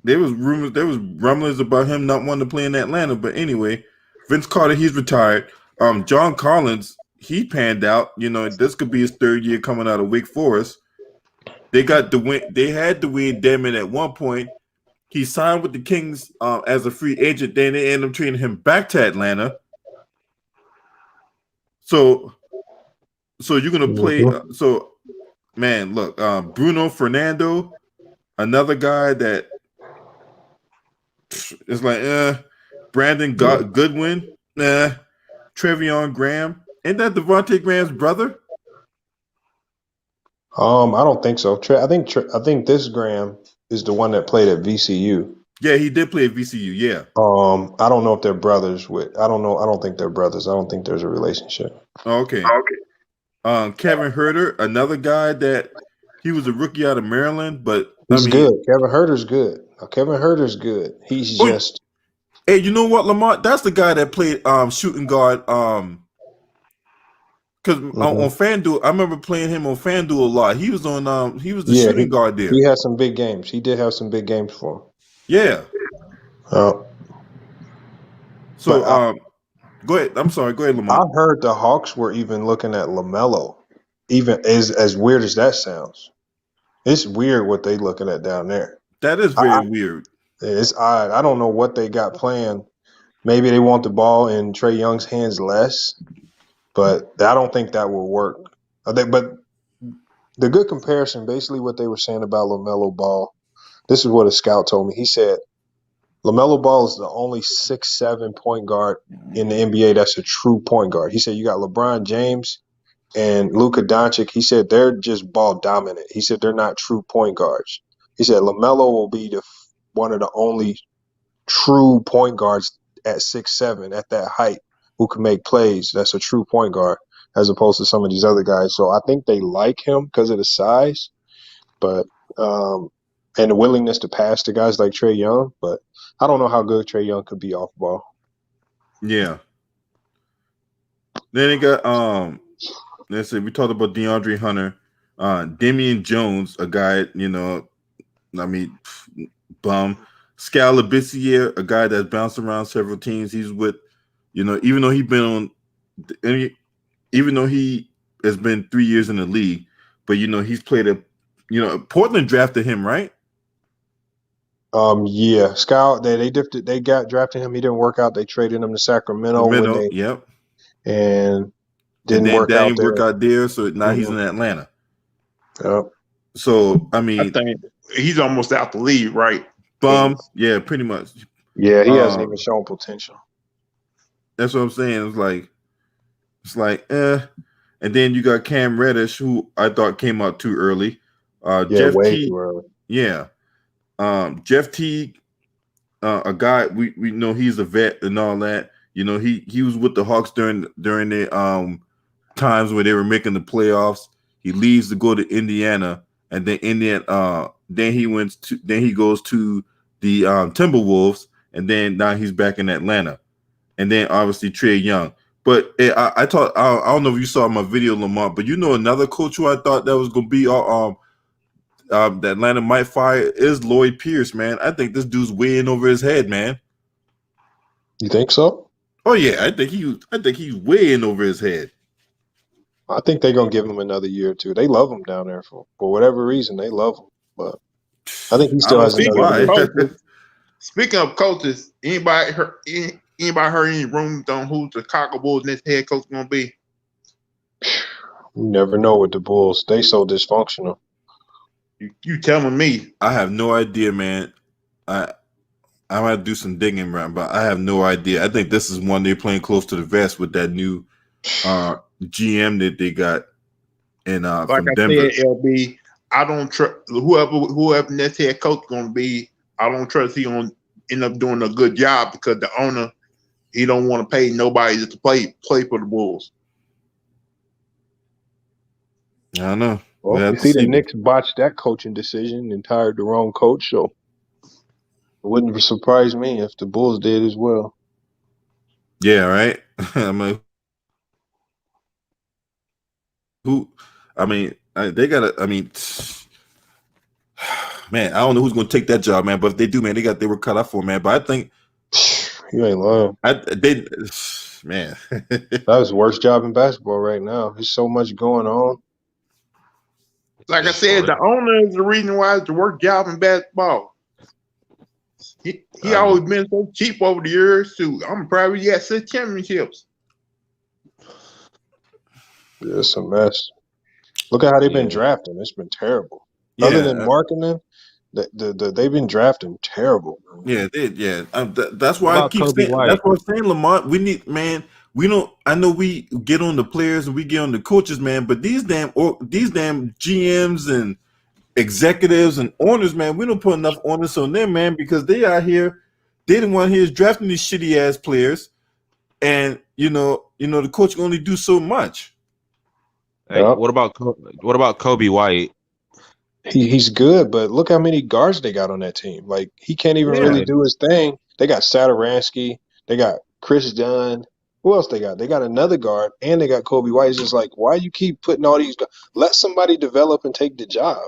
There was rumblings about him not wanting to play in Atlanta, but anyway, Vince Carter, he's retired. John Collins, he panned out. You know, this could be his 3rd year coming out of Wake Forest. They had Dwayne Dedmon at one point. He signed with the Kings as a free agent. Then they ended up trading him back to Atlanta. So you're gonna play. Man, look, Bruno Fernando, another guy that is like, Brandon Goodwin, Trevion Graham. Ain't that Devontae Graham's brother? I don't think so. I think this Graham is the one that played at VCU. Yeah, he did play at VCU. Yeah. I don't know if they're brothers. I don't know. I don't think they're brothers. I don't think there's a relationship. Oh, okay. Kevin Herter, another guy that he was a rookie out of Maryland, but He's good. Kevin Herter's good. Kevin Herter's good. He's just. Hey, you know what, Lamont? That's the guy that played shooting guard. Because on FanDuel, I remember playing him on FanDuel a lot. He was on. He was the shooting guard there. He had some big games. He did have some big games for him. Yeah. So go ahead. I'm sorry. Go ahead, Lamont. I heard the Hawks were even looking at LaMelo. Even as weird as that sounds, it's weird what they looking at down there. That is very weird. It's odd. I don't know what they got planned. Maybe they want the ball in Trae Young's hands less, but I don't think that will work. But the good comparison, basically what they were saying about LaMelo Ball, this is what a scout told me. He said, LaMelo Ball is the only 6'7" point guard in the NBA that's a true point guard. He said you got LeBron James and Luka Doncic. He said they're just ball dominant. He said they're not true point guards. He said LaMelo will be one of the only true point guards at 6'7" at that height who can make plays. That's a true point guard as opposed to some of these other guys. So I think they like him because of the size, but and the willingness to pass to guys like Trae Young. But I don't know how good Trae Young could be off ball. Yeah. Then they got let's see, we talked about DeAndre Hunter, Damian Jones, a guy, bum. Scalabissiere, a guy that's bounced around several teams. He's with, even though he has been 3 years in the league, but he's played Portland drafted him, right? Yeah, Scout. They drafted him. He didn't work out. They traded him to Sacramento. Yep. And didn't work out there. So now he's in Atlanta. Yep. So I think he's almost out the league, right? Bum. Yeah, pretty much. Yeah, he hasn't even shown potential. That's what I'm saying. It's like And then you got Cam Reddish, who I thought came out too early. Jeff way Teague, too early. Yeah. Jeff Teague, a guy we know he's a vet and all that. He was with the Hawks during the times where they were making the playoffs. He leaves to go to Indiana, and then then he goes to the Timberwolves, and then now he's back in Atlanta. And then obviously Trae Young. But I don't know if you saw my video, Lamont, but another coach who I thought that was going to be that Atlanta might fire is Lloyd Pierce, man. I think this dude's way in over his head, man. You think so? Oh yeah, I think he's way in over his head. I think they're gonna give him another year or two. They love him down there for whatever reason. They love him, but I think he still has another year. Speaking of coaches, anybody heard any rumors on who the Chicago Bulls' next head coach is gonna be? You never know with the Bulls. They so dysfunctional. You telling me? I have no idea, man. I might do some digging around, but I have no idea. I think this is one they're playing close to the vest with that new GM that they got in from Denver. Said, LB, I don't trust whoever next head coach is gonna be. I don't trust he gonna end up doing a good job because the owner he don't want to pay nobody just to play for the Bulls. I don't know. Well, you see the Knicks botched that coaching decision and hired the wrong coach, so it wouldn't surprise me if the Bulls did as well. Yeah, right. They gotta. Man, I don't know who's gonna take that job, man. But if they do, man, they were cut off for, man. But I think you ain't lying. Man, that was the worst job in basketball right now. There's so much going on. Like I said, the owner is the reason why it's the worst job in basketball. He always been so cheap over the years, too. I'm proud he got 6 championships. Yeah, it's a mess. Look at how they've been drafting. It's been terrible. Yeah. Other than marketing, they've been drafting terrible. Yeah, they did. Yeah, that's why I keep saying. That's what I'm saying, Lamont. We need, man. We don't. I know we get on the players and we get on the coaches, man. But these damn GMs and executives and owners, man, we don't put enough onus on them, man, because they out here, they the one here is drafting these shitty ass players, and you know, the coach can only do so much. Hey, Yep. what about Kobe White? He's good, but look how many guards they got on that team. Like, he can't even really do his thing. They got Saturansky, they got Chris Dunn. Who else they got? They got another guard, and they got Kobe White. It's just like, why you keep putting all these guys? Let somebody develop and take the job.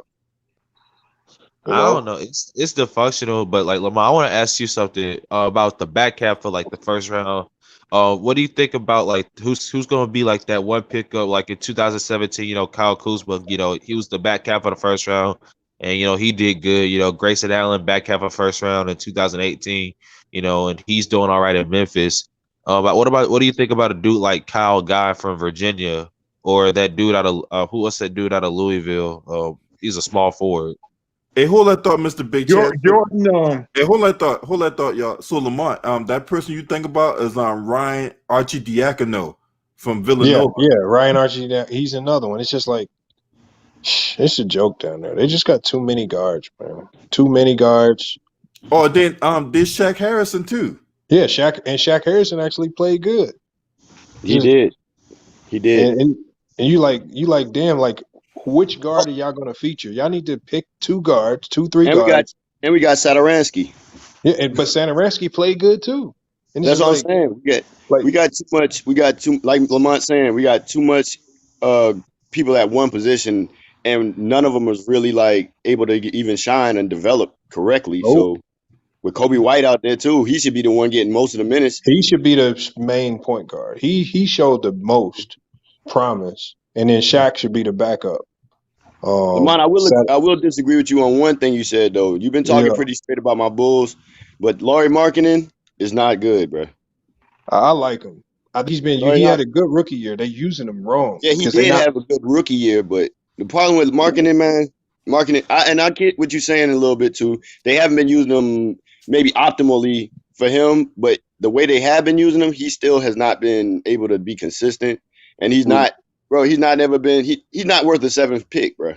I don't know. It's dysfunctional, but like Lamar, I want to ask you something about the back half for like the first round. What do you think about like who's going to be like that one pickup like in 2017? You know, Kyle Kuzma. You know, he was the back half of the first round, and you know he did good. You know, Grayson Allen back half of first round in 2018. You know, and he's doing all right in Memphis. But what do you think about a dude like Kyle Guy from Virginia, or that dude out of who was that dude out of Louisville? He's a small forward. Hey, hold that thought, Mr. Big Chad. Jordan, Hey, hold that thought, y'all. So Lamont, that person you think about is Ryan Arcidiacono from Villanova. Yeah, Ryan Archie. He's another one. It's just like, it's a joke down there. They just got too many guards, man. Too many guards. Oh, then there's Shaq Harrison too. Yeah, Shaq Harrison actually played good. He did. And you like, damn, like, which guard are y'all gonna feature? Y'all need to pick two, three guards. We got Saturansky. Yeah, but Saturansky played good too. And that's what I'm saying. We got too much. We got too, like Lamont saying, we got too much people at one position, and none of them was really like able to even shine and develop correctly. So with Kobe White out there too, he should be the one getting most of the minutes. He should be the main point guard. He showed the most promise, and then Shaq should be the backup. Lamont, I will disagree with you on one thing you said though. You've been talking pretty straight about my Bulls, but Lauri Markkanen is not good, bro. I like him. He had a good rookie year. They're using him wrong. Yeah, he did have a good rookie year, but the problem with Markkanen, man, I get what you're saying a little bit too. They haven't been using him maybe optimally for him, but the way they have been using him, he still has not been able to be consistent, and he's not. Bro, he's not worth the 7th pick, bro.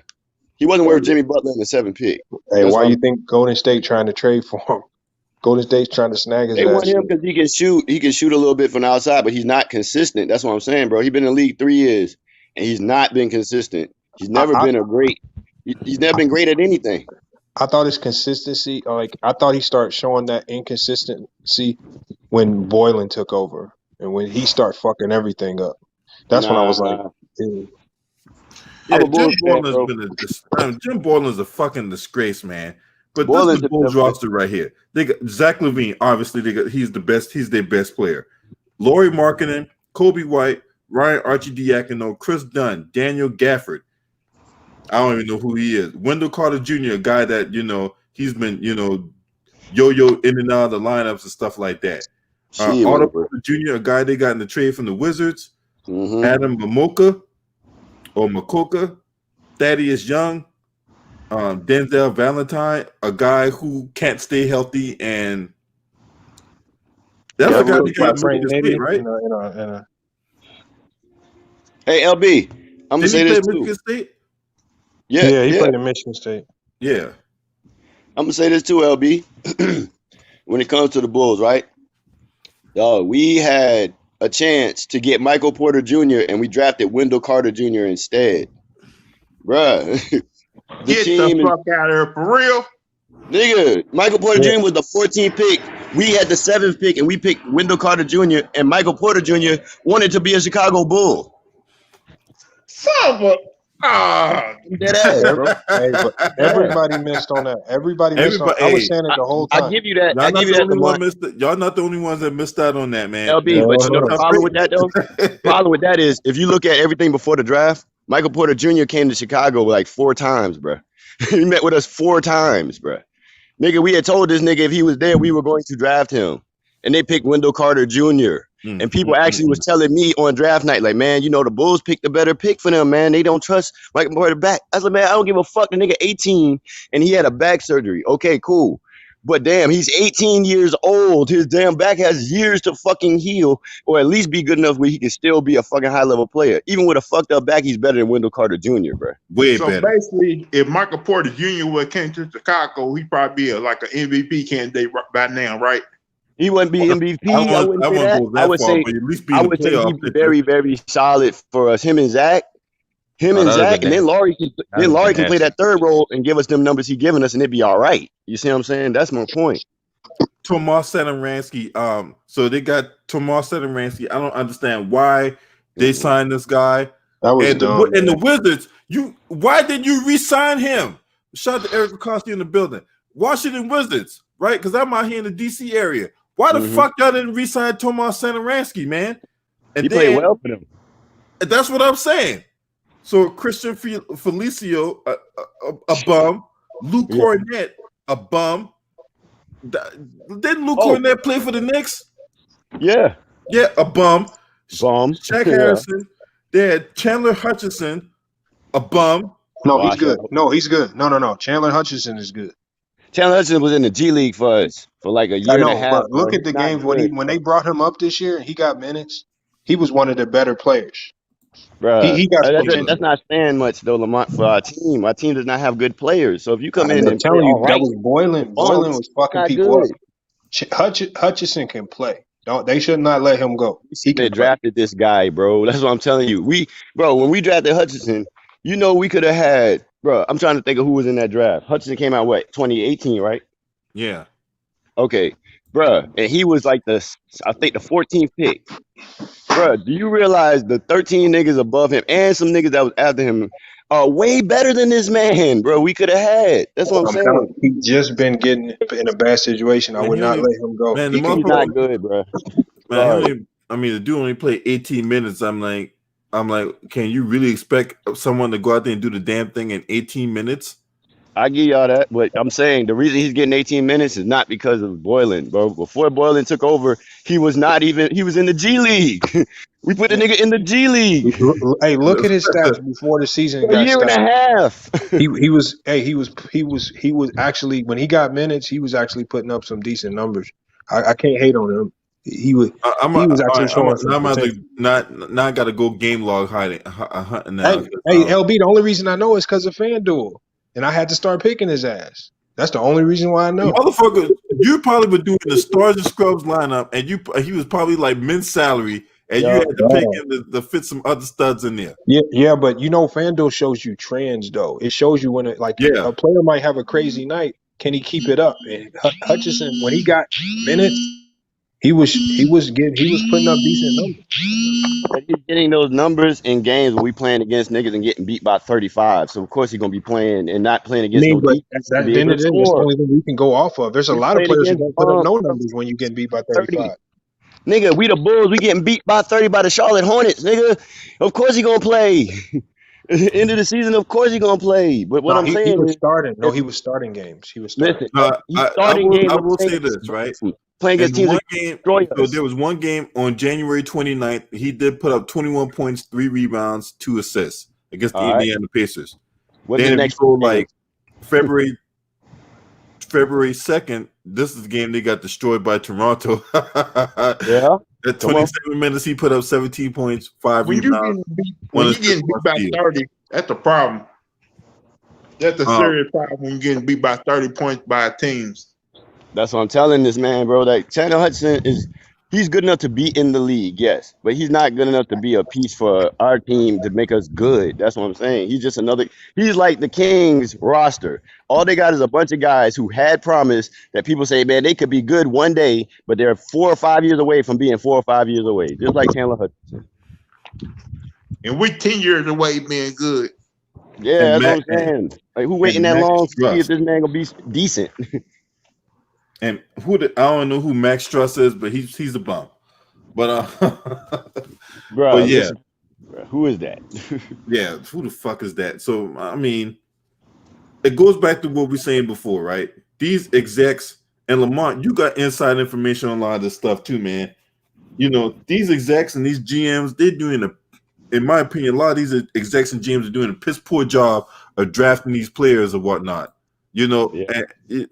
He wasn't worth Jimmy Butler in the 7th pick. Hey, why you think Golden State trying to trade for him? Golden State's trying to snag his ass. They want him because he can shoot. He can shoot a little bit from the outside, but he's not consistent. That's what I'm saying, bro. He's been in the league 3 years, and he's not been consistent. He's never He's never been great at anything. I thought his consistency, I thought he started showing that inconsistency when Boylan took over and when he started fucking everything up. That's when I was like, dude. Yeah, Jim Boylan's a fucking disgrace, man. But this is the Bulls roster right here. They got Zach LaVine. Obviously, he's the best. He's their best player. Lauri Markkanen, Kobe White, Ryan Arcidiacono, Chris Dunn, Daniel Gafford. I don't even know who he is. Wendell Carter Jr., a guy that he's been yo-yo in and out of the lineups and stuff like that. Otto Porter Jr., a guy they got in the trade from the Wizards. Adam Makoka, Thaddeus Young, Denzel Valentine, a guy who can't stay healthy, and that's a guy that got Michigan State, right? Hey, LB, I'm gonna say this too. Michigan State? Yeah, he played in Michigan State. Yeah, I'm gonna say this too, LB. When it comes to the Bulls, right? We had a chance to get Michael Porter Jr. and we drafted Wendell Carter Jr. instead. Bruh. Get the fuck out of here for real. Nigga, Michael Porter Jr. was the 14th pick. We had the 7th pick and we picked Wendell Carter Jr. and Michael Porter Jr. wanted to be a Chicago Bull. Son of a dead ass, bro. Hey, but everybody missed on that. Everybody missed on that. I was saying it the whole time. I give you that. Y'all not the only ones that missed out on that, man. LB, but the problem with that though? The problem with that is if you look at everything before the draft, Michael Porter Jr. came to Chicago like 4 times, bro. He met with us 4 times, bro. Nigga, we had told this nigga if he was there, we were going to draft him. And they picked Wendell Carter Jr. And people actually was telling me on draft night, like, man, the Bulls picked the better pick for them, man. They don't trust Michael Porter back. I was like, man, I don't give a fuck. The nigga 18 and he had a back surgery. Okay, cool. But damn, he's 18 years old. His damn back has years to fucking heal, or at least be good enough where he can still be a fucking high level player. Even with a fucked up back, he's better than Wendell Carter Jr., bro. Way So better. basically, if Michael Porter Jr. would have came to Chicago, he'd probably be like an MVP candidate by now, right? He wouldn't be MVP. I wouldn't say that. Go that I would far, say, but at least be I in the would say playoff he'd be picture. very, very solid for us. Him and Zach. Him and Zach, and then Laurie can play that third role and give us them numbers he giving us, and it'd be all right. You see what I'm saying? That's my point. Tomas Satoransky. So they got Tomas Satoransky. I don't understand why they signed this guy. That was dumb. And the Wizards, why did you re-sign him? Shout out to Eric Acosta in the building. Washington Wizards, right? Because I'm out here in the DC area. Why the fuck y'all didn't re-sign Tomas Satoransky, man? And he played well for them. That's what I'm saying. So Christian Felicio, a bum. Luke Cornett, a bum. Didn't Luke Cornett play for the Knicks? Yeah, a bum. Shaq Harrison. They had Chandler Hutchison, a bum. No, he's good. No, he's good. No. Chandler Hutchison is good. Chandler Hutchison was in the G League for us for like a year and a half. But look at the games when they brought him up this year and he got minutes. He was one of the better players. Bro, he got that's not saying much though, Lamont, for our team. Our team does not have good players. So if you come in and telling play you right, that was Boylan. Boylan was fucking people good. up. Hutchison can play. They should not let him go. They drafted this guy, bro. That's what I'm telling you. When we drafted Hutchison, we could have had, bro. I'm trying to think of who was in that draft. Hutchison came out 2018, right? Yeah. Okay, bro, and he was like the 14th pick. Bro, do you realize the 13 niggas above him and some niggas that was after him are way better than this man, bro? We could have had. That's what I'm saying. He just been getting in a bad situation. I would not let him go. Man, he's not good, bro. Man, the dude only played 18 minutes. I'm like, can you really expect someone to go out there and do the damn thing in 18 minutes? I give y'all that, but I'm saying the reason he's getting 18 minutes is not because of Boylan, bro. Before Boylan took over, he was in the G League. We put the nigga in the G League. Hey, look at his stats before the season got a year started. And a half. he was actually, when he got minutes, he was actually putting up some decent numbers. I can't hate on him. He was actually showing some potential. Now I got to go game log hunting now. Hey, LB, the only reason I know is because of FanDuel. And I had to start picking his ass. That's the only reason why I know. Motherfucker, you probably were doing the Stars and Scrubs lineup, and he was probably like mint salary, and you had to pick him to fit some other studs in there. Yeah, but FanDuel shows you trends though. It shows you when a player might have a crazy night. Can he keep it up? And Hutchison, when he got minutes, he was putting up decent numbers. But he's getting those numbers in games when we playing against niggas and getting beat by 35. So of course he's gonna be playing and not playing against no defense. That's the only thing we can go off of. There's a lot of players who don't put up no numbers when you get beat by 35. Nigga, we the Bulls, we getting beat by 30 by the Charlotte Hornets, nigga. Of course he gonna play. End of the season, of course he gonna play. But what I'm saying, he was starting. No, he was starting games. He was starting. Listen, I will say this, right? Playing against teams so there was one game on January 29th. He did put up 21 points, 3 rebounds, 2 assists against the Indiana Pacers. What's the next like February 2nd, this is the game they got destroyed by Toronto. Yeah. At 27 minutes, he put up 17 points, 5 rebounds. When you getting beat by 30, that's a problem. That's a serious problem when you're getting beat by 30 points by teams. That's what I'm telling this man, bro. Like Chandler Hudson he's good enough to be in the league, yes, but he's not good enough to be a piece for our team to make us good. That's what I'm saying. He's just he's like the Kings roster. All they got is a bunch of guys who had promise that people say, man, they could be good one day, but they're 4 or 5 years away from being 4 or 5 years away, just like Chandler Hudson. And we're 10 years away being good. Yeah, that's what I'm saying. Like, who waiting that long to see if this man gonna be decent? And I don't know who Max Struss is, but he's a bum. But bro, but yeah, bro, who is that? Yeah, who the fuck is that? So I mean, it goes back to what we were saying before, right? These execs and Lamont, you got inside information on a lot of this stuff too, man. These execs and these GMs, they're doing in my opinion, a lot of these execs and GMs are doing a piss poor job of drafting these players or whatnot.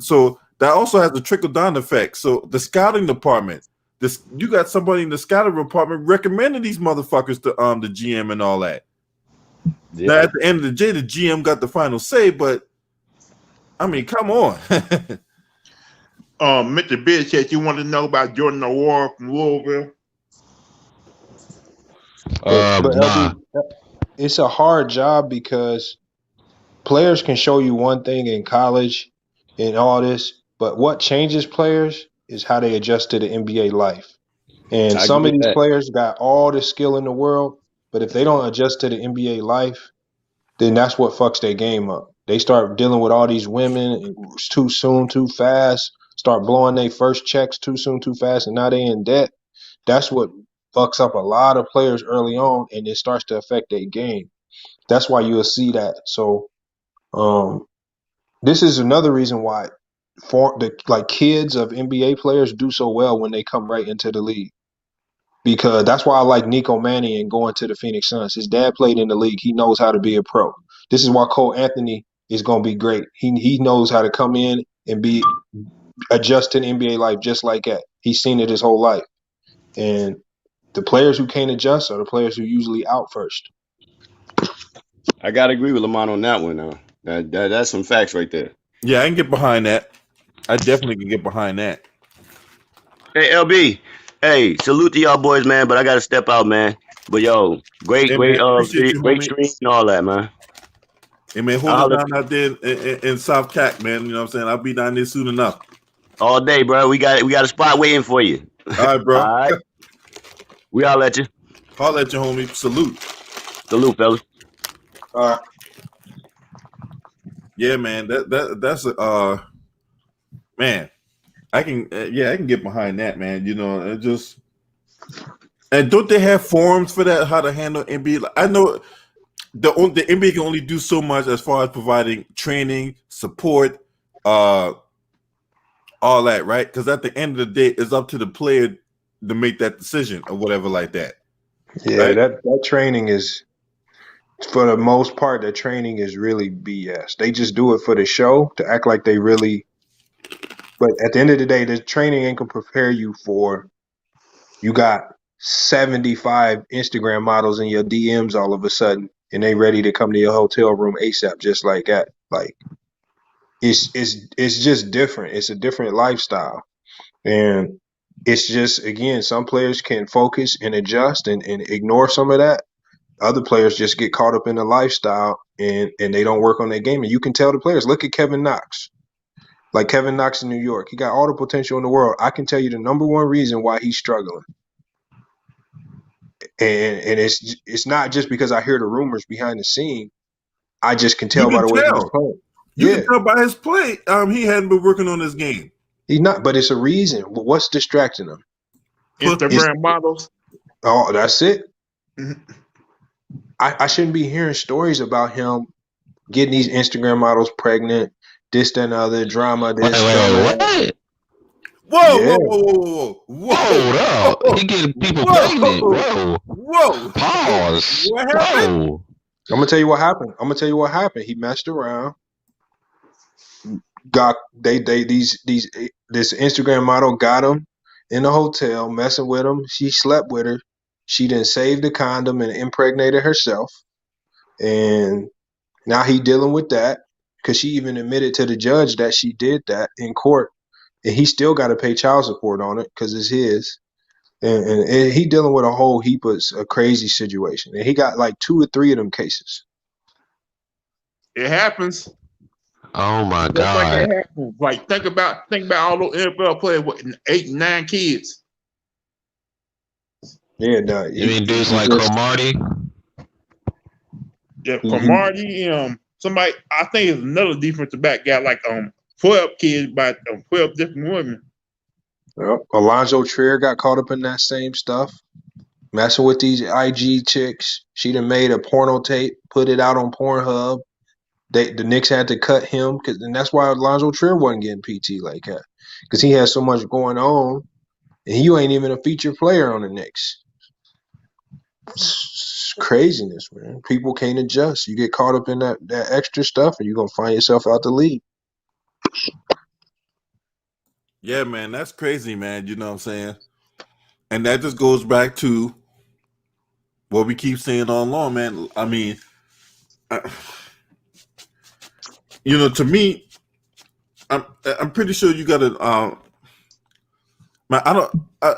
So that also has a trickle down effect. So the scouting department, you got somebody in the scouting department recommending these motherfuckers to the GM and all that. Yeah. Now at the end of the day, the GM got the final say, but I mean, come on. Mr. Bid said you want to know about Jordan Award from Louisville. But Nah. LB, it's a hard job because players can show you one thing in college and all this, but what changes players is how they adjust to the NBA life. And I some agree of with these that. players got all the skill in the world, but if they don't adjust to the NBA life, then that's what fucks their game up. They start dealing with all these women too soon, too fast, start blowing their first checks too soon, too fast, and now they in debt. That's what fucks up a lot of players early on, and it starts to affect their game. That's why you'll see that. So this is another reason why kids of NBA players do so well when they come right into the league. Because that's why I like Nico Mannion going to the Phoenix Suns. His dad played in the league. He knows how to be a pro. This is why Cole Anthony is going to be great. He knows how to come in and be adjust to the NBA life just like that. He's seen it his whole life. And the players who can't adjust are the players who usually out first. I gotta agree with Lamont on that one. That's some facts right there. Yeah, I can get behind that. I definitely can get behind that. Hey, LB. Hey, salute to y'all boys, man. But I gotta step out, man. But yo, great Hey, man, appreciate you, great homie. stream and all that, man. Hey, man, hold it down out there in South Cac, man. You know what I'm saying? I'll be down there soon enough. All day, bro. We got a spot waiting for you. All right, bro. All right. We all at you. Holla at you, homie. Salute. Salute, fellas. Yeah, man. That's a man. I can get behind that, man. You know, it just and don't they have forums for that? How to handle NBA? I know the NBA can only do so much as far as providing training, support, all that, right? Because at the end of the day, it's up to the player to make that decision or whatever like that. Yeah, right? that training is, for the most part, that training is really BS. They just do it for the show to act like they really. But at the end of the day, the training ain't gonna prepare you for. You got 75 Instagram models in your DMs all of a sudden, and they ready to come to your hotel room ASAP, just like that. Like, it's just different. It's a different lifestyle, and it's just, again, some players can focus and adjust and ignore some of that. Other players just get caught up in the lifestyle and they don't work on their game. And you can tell the players. Look at Kevin Knox. Like Kevin Knox in New York. He got all the potential in the world. I can tell you the number one reason why he's struggling. And it's not just because I hear the rumors behind the scene. I just can tell by the way he's playing. You can tell by his play. He hadn't been working on his game. He's not, but it's a reason. What's distracting him? Instagram models. Oh, that's it. I shouldn't be hearing stories about him getting these Instagram models pregnant, this, that, and the other, drama, this, Wait, what? Yeah. Whoa. Hold up. He getting people pregnant. Whoa. Pause. What happened? Whoa. I'm gonna tell you what happened. He messed around. Got this Instagram model got him in the hotel, messing with him. She slept with her. She didn't save the condom and impregnated herself. And now he dealing with that because she even admitted to the judge that she did that in court. And he still got to pay child support on it because it's his. And he dealing with a whole heap of a crazy situation. And he got like 2 or 3 of them cases. It happens. Oh my God. Like think about all those NFL players with 8 and 9 kids. Yeah, no. You mean dudes like Cromartie? Yeah, Cromartie. Somebody, I think it's another defensive back guy like 12 kids by 12 different women. Yep. Alonzo Trier got caught up in that same stuff, messing with these IG chicks. She done made a porno tape, put it out on Pornhub. The Knicks had to cut him, and that's why Alonzo Trier wasn't getting PT like that, because he had so much going on, and you ain't even a featured player on the Knicks. It's craziness, man. People can't adjust. You get caught up in that extra stuff, and you're gonna find yourself out the league. Yeah, man, that's crazy, man. You know what I'm saying? And that just goes back to what we keep saying all along, man. I mean, to me, I'm pretty sure you got to. I don't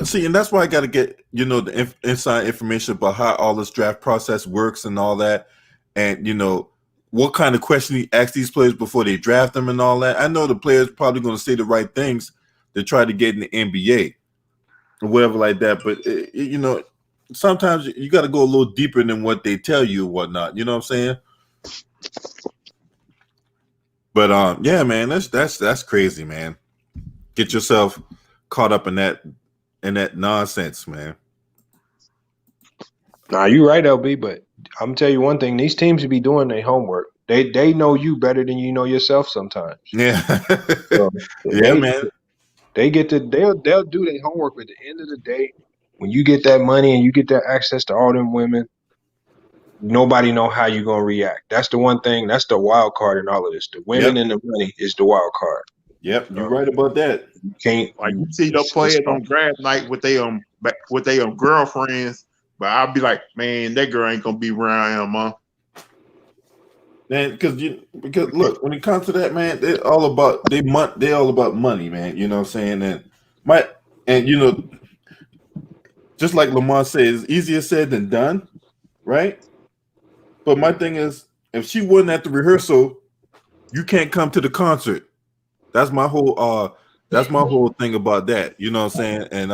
see, and that's why I got to get the inside information about how all this draft process works and all that, and what kind of question he asks these players before they draft them and all that. I know the players probably going to say the right things to try to get in the NBA or whatever like that, but sometimes you got to go a little deeper than what they tell you or whatnot. You know what I'm saying? But yeah, man, that's crazy, man. Get yourself caught up in that nonsense, man. Nah, you're right, LB. But I'm gonna tell you one thing: these teams be doing their homework. They know you better than you know yourself sometimes. Yeah, So yeah, man. They'll do their homework. But at the end of the day, when you get that money and you get that access to all them women, nobody know how you gonna react. That's the one thing. That's the wild card in all of this. The women and the money is the wild card. Yep, you're right about that. You can't Like you see those players on draft night with their girlfriends, but I'll be like, man, that girl ain't gonna be around him, huh? Man, because look, when it comes to that, man, they're all about money, man. You know what I'm saying? And just like Lamar said, it's easier said than done, right? But my thing is, if she wasn't at the rehearsal, you can't come to the concert. That's my whole thing about that. You know what I'm saying? And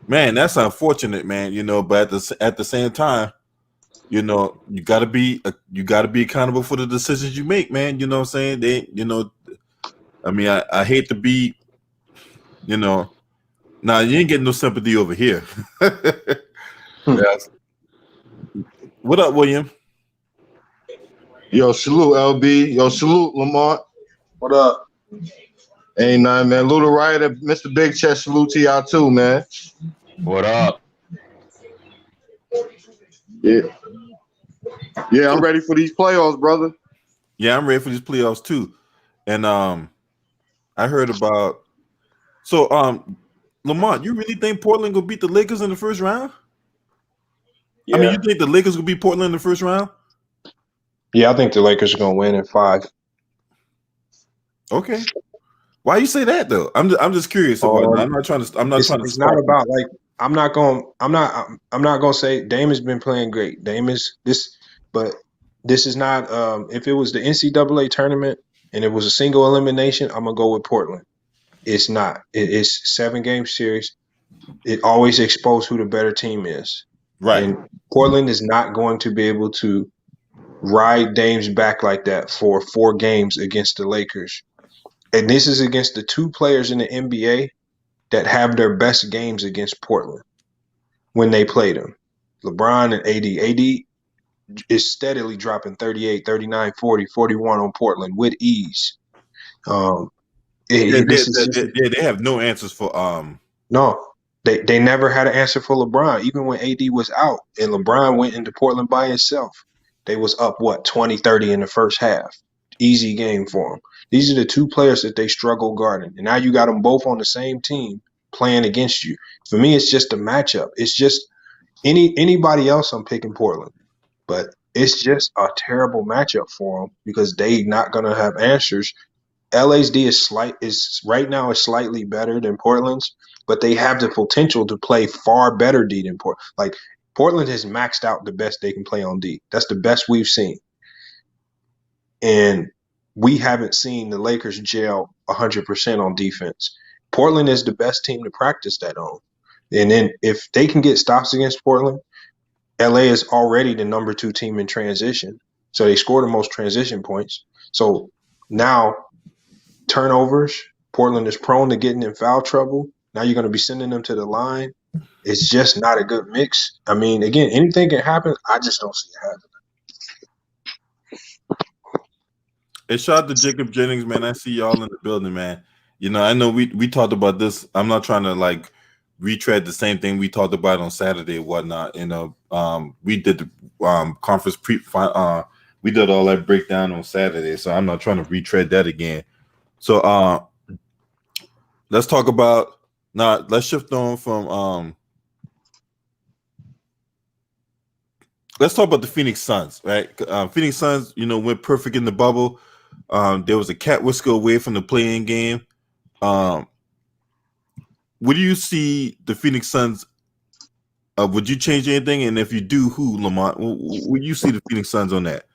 man, that's unfortunate, man. But at the same time, you gotta be accountable for the decisions you make, man. You know what I'm saying? I mean, I hate to be, nah, you ain't getting no sympathy over here. Yes. What up, William? Yo, salute LB. Yo, salute Lamar. What up? Ain't nothing, man. Little Riot, Mr. Big Chest, salute to y'all too, man. What up? Yeah, I'm ready for these playoffs, brother. Yeah, I'm ready for these playoffs too. And I heard about Lamont, you really think Portland will beat the Lakers in the first round? Yeah. I mean, you think the Lakers will beat Portland in the first round? Yeah, I think the Lakers are gonna win in 5. Okay. Why you say that though? I'm just curious about it. I'm not trying to. It's not about like I'm not gonna say Dame has been playing great. But this is not. If it was the NCAA tournament and it was a single elimination, I'm gonna go with Portland. It's not. It's 7-game series. It always exposed who the better team is. Right. And Portland is not going to be able to ride Dame's back like that for 4 games against the Lakers. And this is against the 2 players in the NBA that have their best games against Portland when they played them. LeBron and AD. AD is steadily dropping 38, 39, 40, 41 on Portland with ease. They have no answers for No. They never had an answer for LeBron, even when AD was out and LeBron went into Portland by himself. They was up, 20-30 in the first half. Easy game for them. These are the 2 players that they struggle guarding. And now you got them both on the same team playing against you. For me, it's just a matchup. It's just anybody else I'm picking Portland. But it's just a terrible matchup for them because they not going to have answers. LA's D is right now is slightly better than Portland's, but they have the potential to play far better D than Portland. Like Portland has maxed out the best they can play on D. That's the best we've seen. And we haven't seen the Lakers gel 100% on defense. Portland is the best team to practice that on. And then if they can get stops against Portland, LA is already the number 2 team in transition. So they score the most transition points. So now turnovers, Portland is prone to getting in foul trouble. Now you're going to be sending them to the line. It's just not a good mix. I mean, again, anything can happen. I just don't see it happening. Hey, shout out to Jacob Jennings, man. I see y'all in the building, man. I know we talked about this. I'm not trying to like retread the same thing we talked about on Saturday and whatnot. We did the conference we did all that breakdown on Saturday, so I'm not trying to retread that again. So let's talk about let's shift on from let's talk about the Phoenix Suns, right? Phoenix Suns, went perfect in the bubble. There was a cat whisker away from the play-in game. What do you see the Phoenix Suns? Would you change anything? And if you do, who, Lamont? Would you see the Phoenix Suns on that?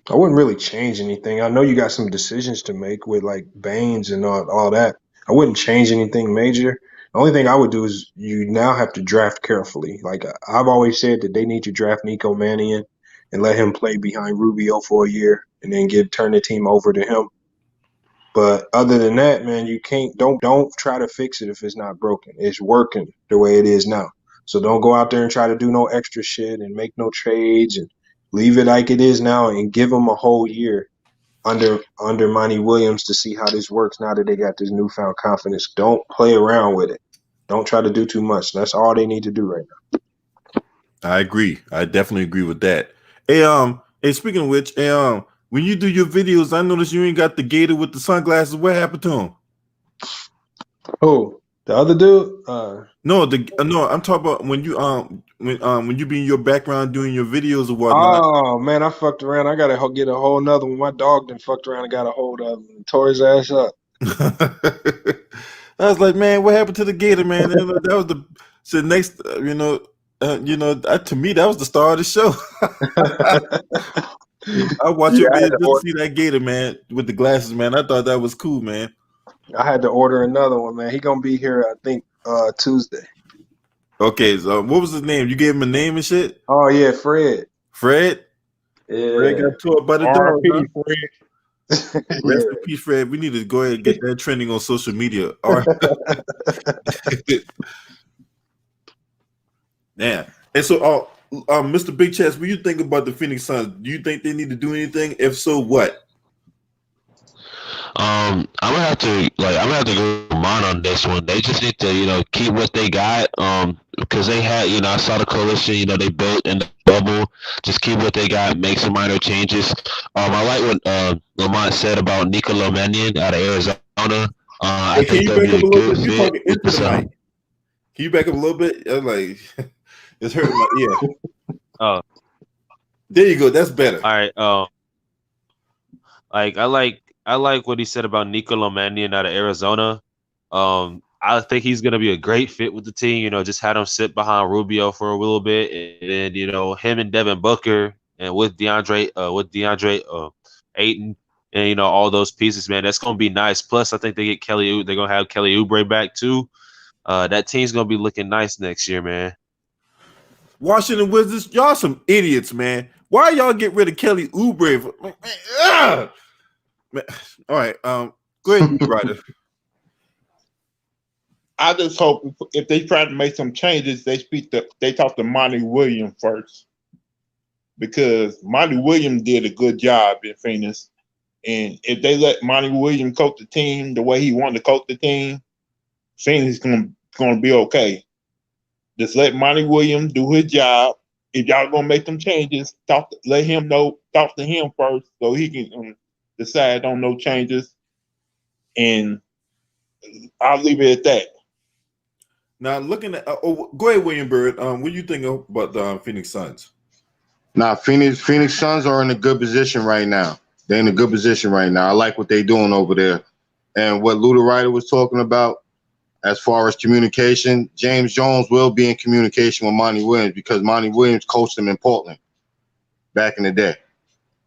I wouldn't really change anything. I know you got some decisions to make with like Baines and all that. I wouldn't change anything major. The only thing I would do is you now have to draft carefully. Like I've always said that they need to draft Nico Mannion and let him play behind Rubio for a year and then turn the team over to him. But other than that, man, you don't try to fix it if it's not broken. It's working the way it is now. So don't go out there and try to do no extra shit and make no trades and leave it like it is now and give them a whole year under Monty Williams to see how this works now that they got this newfound confidence. Don't play around with it. Don't try to do too much. That's all they need to do right now. I agree. I definitely agree with that. Hey, speaking of which, when you do your videos, I noticed you ain't got the gator with the sunglasses. What happened to him? Oh, the other dude? No, I'm talking about when you be in your background doing your videos or whatnot. Oh man, I fucked around. I gotta get a whole nother one. My dog done fucked around and got a hold of him and tore his ass up. I was like, man, what happened to the gator, man? That was the next, to me that was the star of the show. I watched your video just to see that gator, man, with the glasses, man. I thought that was cool, man. I had to order another one, man. He gonna be here, I think, Tuesday. Okay, so what was his name? You gave him a name and shit? Oh yeah, Fred. Fred? Yeah. Fred got tore by the dog. R.I.P. Fred. Rest in peace, Fred. We need to go ahead and get that trending on social media. All right. Yeah. And so, Mr. Big Chest, what do you think about the Phoenix Suns? Do you think they need to do anything? If so, what? I'm gonna have to go with mine on this one. They just need to, keep what they got. Because they had, I saw the coalition, they built in the bubble. Just keep what they got, make some minor changes. I like what Lamont said about Nicola Mannion out of Arizona. I think that'd be a good fit. Into the mic. Can you back up a little bit? I'm like, it's hurting my ear. Oh, there you go. That's better. all right. I like what he said about Nicola Mannion out of Arizona. I think he's gonna be a great fit with the team. Just had him sit behind Rubio for a little bit, and then him and Devin Booker, and with DeAndre Ayton, and all those pieces, man. That's gonna be nice. Plus, I think they get Kelly. They're gonna have Kelly Oubre back too. That team's gonna be looking nice next year, man. Washington Wizards, y'all some idiots, man. Why y'all get rid of Kelly Oubre? Man. All right, go ahead, Ryder. I just hope if they try to make some changes, they talk to Monty Williams first, because Monty Williams did a good job in Phoenix, and if they let Monty Williams coach the team the way he wanted to coach the team, Phoenix is gonna be okay. Just let Monty Williams do his job. If y'all gonna make some changes, talk to him first so he can decide on no changes, and I'll leave it at that. Now, looking at go ahead, William Bird. What do you think about the Phoenix Suns? Now, Phoenix Suns are in a good position right now. They're in a good position right now. I like what they're doing over there, and what Luda Ryder was talking about as far as communication. James Jones will be in communication with Monty Williams because Monty Williams coached him in Portland back in the day.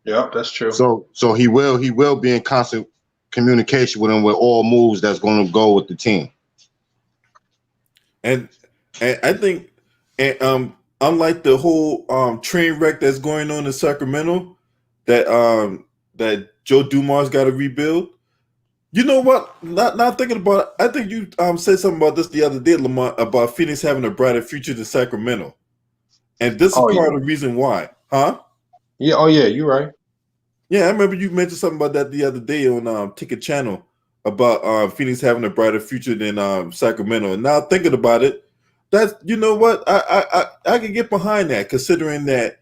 Yep, that's true. So he will be in constant communication with him with all moves that's going to go with the team. And I think, unlike the whole train wreck that's going on in Sacramento, that Joe Dumars got to rebuild. You know what? Not thinking about it, I think you said something about this the other day, Lamont, about Phoenix having a brighter future than Sacramento, and this is part of the reason why, huh? Yeah. Oh yeah, you're right. Yeah, I remember you mentioned something about that the other day on Ticket Channel about Phoenix having a brighter future than Sacramento. And now thinking about it, that's what I can get behind that, considering that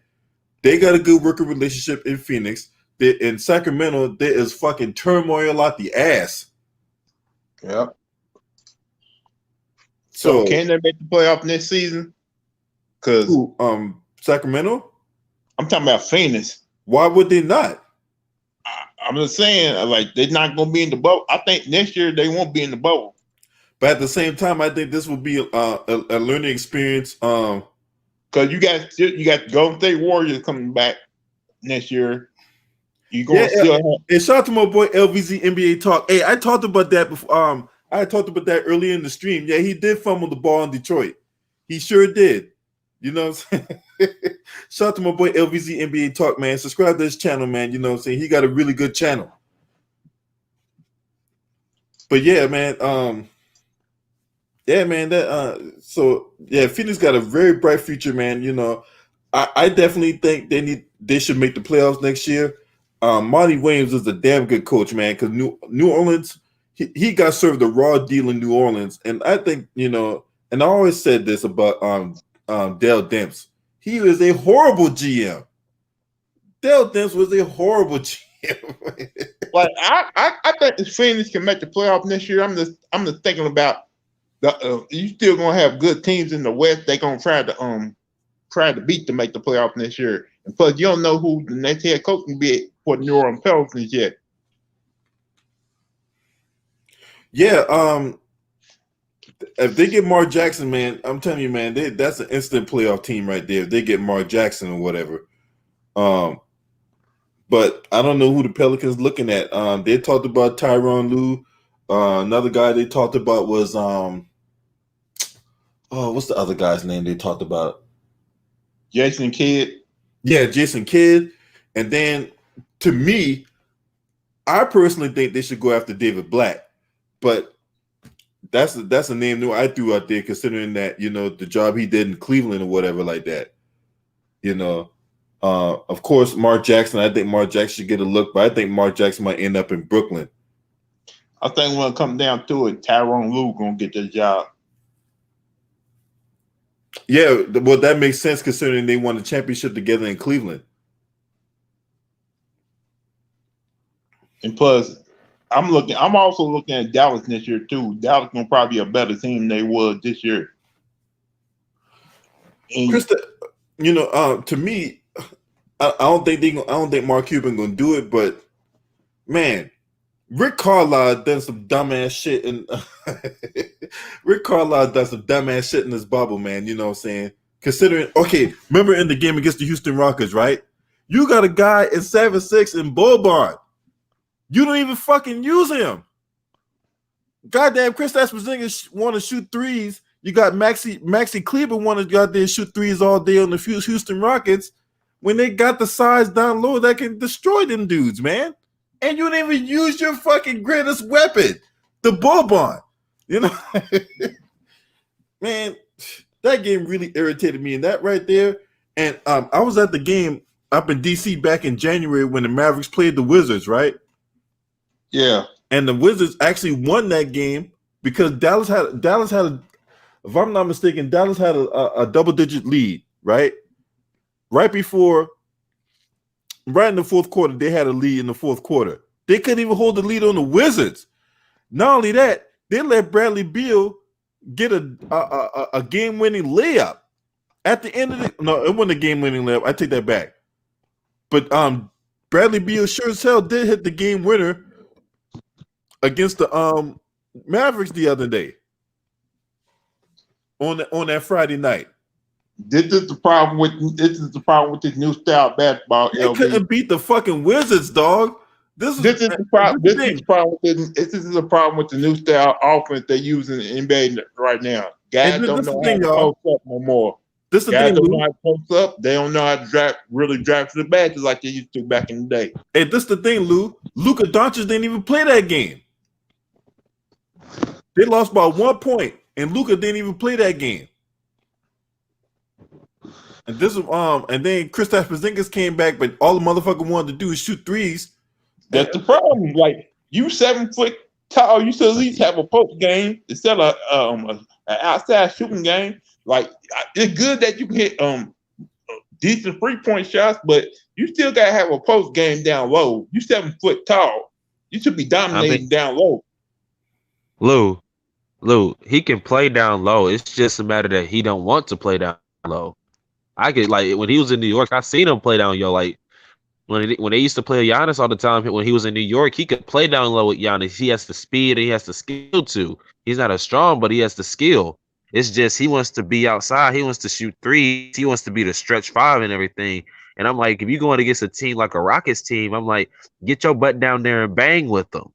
they got a good working relationship in Phoenix. In Sacramento, there is fucking turmoil out the ass. Yep. So can they make the playoff next season? Because Sacramento? I'm talking about Phoenix. Why would they not? I'm just saying, like, they're not going to be in the bubble. I think next year they won't be in the bubble. But at the same time, I think this will be a learning experience. Because you got Golden State Warriors coming back next year. You going to still have. And shout out to my boy LVZ NBA Talk. Hey, I talked about that before. I talked about that earlier in the stream. Yeah, he did fumble the ball in Detroit. He sure did. You know what I'm saying? Shout out to my boy LVZ NBA Talk, man. Subscribe to his channel, man. You know what I'm saying? He got a really good channel. But yeah, man. Phoenix got a very bright future, man. You know, I definitely think they should make the playoffs next year. Monty Williams is a damn good coach, man, because New Orleans, he got served a raw deal in New Orleans. And I think, you know, and I always said this about Dale Demps. He was a horrible GM. Dale Demps was a horrible GM. Like I think the Phoenix can make the playoff next year. I'm just thinking about you still gonna have good teams in the West. They're gonna try to beat to make the playoff next year. And plus, you don't know who the next head coach can be for the New Orleans Pelicans yet. Yeah, if they get Mark Jackson, man, I'm telling you, man, that's an instant playoff team right there. If they get Mark Jackson or whatever. But I don't know who the Pelicans looking at. They talked about Tyronn Lue. Another guy they talked about was what's the other guy's name they talked about? Jason Kidd. Yeah, Jason Kidd. And then to me, I personally think they should go after David Black. But that's a name I threw out there, considering that, you know, the job he did in Cleveland or whatever like that. You know, of course, Mark Jackson. I think Mark Jackson should get a look, but I think Mark Jackson might end up in Brooklyn. I think when it comes down to it, Tyronn Lue gonna get the job. Yeah, well, that makes sense considering they won the championship together in Cleveland. And plus, I'm also looking at Dallas next year too. Dallas gonna probably be a better team than they was this year. And Krista, you know, to me, I don't think Mark Cuban gonna do it, but man, Rick Carlisle done some dumbass shit, and Rick Carlisle done some dumbass shit in this bubble, man. You know what I'm saying? Considering, okay, remember in the game against the Houston Rockets, right? You got a guy in 7'6" in Boban. You don't even fucking use him. Goddamn, Kristaps Porzingis want to shoot threes. You got Maxi Kleber want to go out there and shoot threes all day on the Houston Rockets when they got the size down low that can destroy them dudes, man. And you didn't even use your fucking greatest weapon, the Boban. You know, man, that game really irritated me. And that right there, and I was at the game up in DC back in January when the Mavericks played the Wizards, right? yeah, And the Wizards actually won that game because Dallas had if I'm not mistaken, Dallas had a double-digit lead, right? Right in the fourth quarter, they had a lead in the fourth quarter. They couldn't even hold the lead on the Wizards. Not only that, they let Bradley Beal get a game-winning layup at the end of it wasn't a game-winning layup. I take that back. But Bradley Beal sure as hell did hit the game winner against the Mavericks the other day on that Friday night. This is the problem with this new style basketball. They couldn't beat the fucking Wizards, dog. This is the problem. This is the problem with the new style offense they use in the NBA right now. Guys don't know how to post up no more. This is Guys don't know how to post up. They don't know how to drive to the basket like they used to back in the day. Hey, this is the thing, Lou. Luka Doncic didn't even play that game. They lost by 1 point, and Luka didn't even play that game. And this is and then Kristaps Porzingis came back, but all the motherfucker wanted to do is shoot threes. That's the problem. Like, you 7 foot tall, you should at least have a post game instead of an outside shooting game. Like, it's good that you can hit decent 3-point shots, but you still gotta have a post game down low. You 7 foot tall, you should be dominating down low. Lou, he can play down low. It's just a matter that he don't want to play down low. I get like when he was in New York, I seen him play down low. Like when they used to play Giannis all the time, when he was in New York, he could play down low with Giannis. He has the speed and he has the skill too. He's not as strong, but he has the skill. It's just he wants to be outside. He wants to shoot threes. He wants to be the stretch five and everything. And I'm like, if you're going against a team like a Rockets team, I'm like, get your butt down there and bang with them.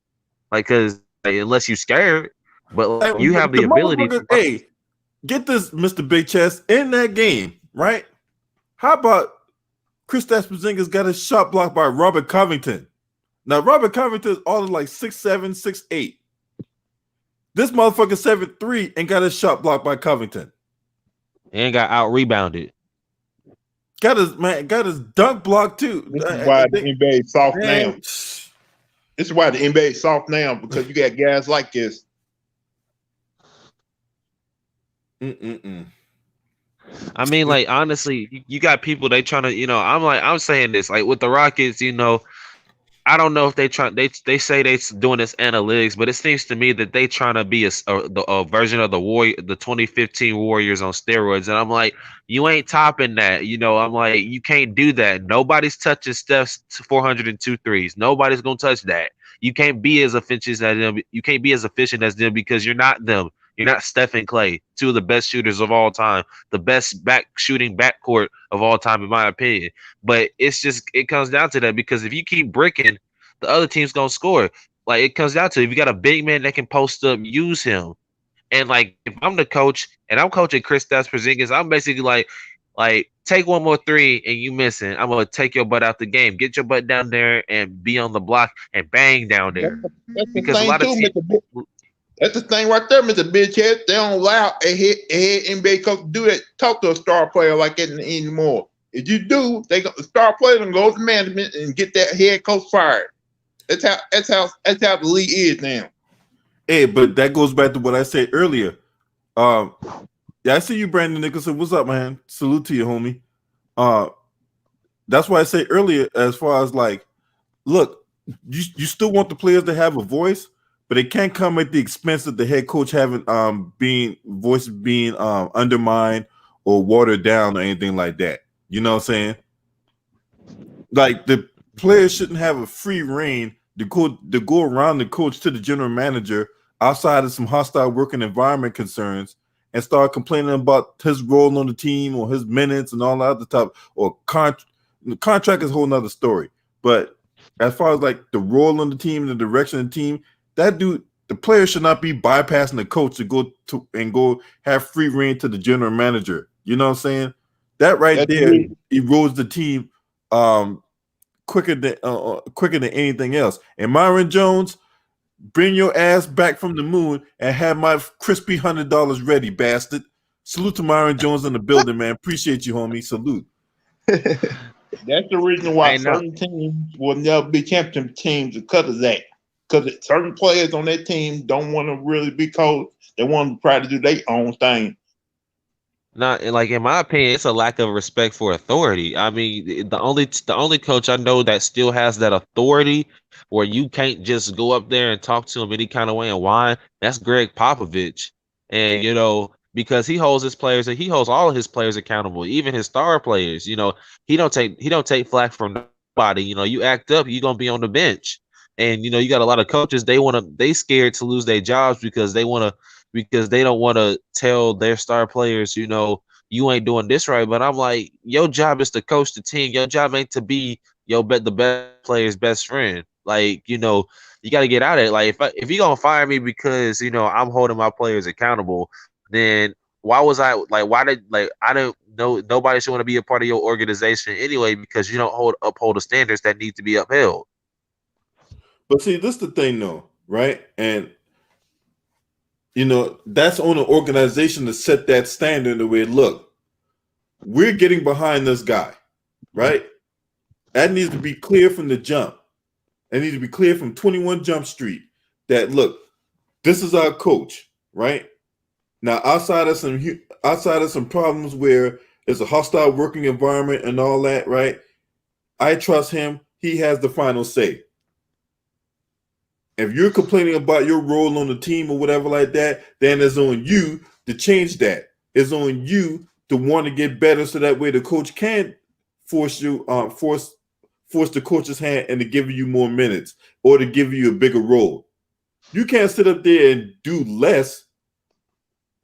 Like, because unless you're scared, but like, you have the ability to. Hey, get this, Mr. Big Chest, in that game, right? How about Kristaps Porzingis got a shot blocked by Robert Covington? Now, Robert Covington is all like 6'7", 6'8". This motherfucker 7'3" and got a shot blocked by Covington. And got out rebounded. Got his dunk blocked too. This is why the NBA is soft now. This is why the NBA is soft now, because you got guys like this. I mean, like, honestly, you got people they trying to, I'm saying this, like with the Rockets, I don't know if they say they doing this analytics, but it seems to me that they trying to be a version of the 2015 Warriors on steroids. And I'm like, you ain't topping that. I'm like, you can't do that. Nobody's touching Steph's 402 threes. Nobody's going to touch that. You can't be as efficient as them. You can't be as efficient as them because you're not them. You're not Steph and Clay, two of the best shooters of all time, the best shooting backcourt of all time, in my opinion. But it comes down to that, because if you keep bricking, the other team's gonna score. Like, it comes down to, if you got a big man that can post up, use him. And like, if I'm the coach and I'm coaching Kristaps Porzingis, I'm basically like take one more three and you missing, I'm gonna take your butt out the game. Get your butt down there and be on the block and bang down there. That's the thing, that's the thing right there, Mr. Bitch Head. They don't allow a head NBA coach to do that. Talk to a star player like that anymore. If you do, the star player and go to management and get that head coach fired. That's how the league is now. Hey, but that goes back to what I said earlier. Yeah, I see you, Brandon Nicholson. What's up, man? Salute to you, homie. That's why I say earlier, as far as like, look, you still want the players to have a voice, but it can't come at the expense of the head coach having being undermined or watered down or anything like that. You know what I'm saying? Like, the players shouldn't have a free reign to go around the coach to the general manager outside of some hostile working environment concerns and start complaining about his role on the team or his minutes and all that other stuff. Or the contract is a whole nother story. But as far as like the role on the team and the direction of the team, the player should not be bypassing the coach to go have free reign to the general manager. You know what I'm saying? That right there erodes the team quicker than anything else. And Myron Jones, bring your ass back from the moon and have my crispy $100 ready, bastard. Salute to Myron Jones in the building, man. Appreciate you, homie. Salute. That's the reason why certain teams will never be championship teams, because of that. Because certain players on that team don't want to really be coached. They want to try to do their own thing. Not like, in my opinion, it's a lack of respect for authority. I mean, the only coach I know that still has that authority where you can't just go up there and talk to him any kind of way and whine, that's Greg Popovich. And because he holds his players and he holds all of his players accountable, even his star players. He don't take flack from nobody. You act up, you're gonna be on the bench. And you got a lot of coaches, they scared to lose their jobs because they don't want to tell their star players, you ain't doing this right. But I'm like, your job is to coach the team. Your job ain't to be the best player's best friend. Like, you got to get out of it. Like, if you're gonna fire me because I'm holding my players accountable, then why I don't know, nobody should want to be a part of your organization anyway, because you don't uphold the standards that need to be upheld. But see, this is the thing, though, right? And that's on an organization to set that standard the way, look, we're getting behind this guy, right? That needs to be clear from the jump. That needs to be clear from 21 Jump Street that, look, this is our coach, right? Now, outside of some problems where it's a hostile working environment and all that, right? I trust him. He has the final say. If you're complaining about your role on the team or whatever like that, then it's on you to change that. It's on you to want to get better, so that way the coach can force the coach's hand and to give you more minutes or to give you a bigger role. You can't sit up there and do less,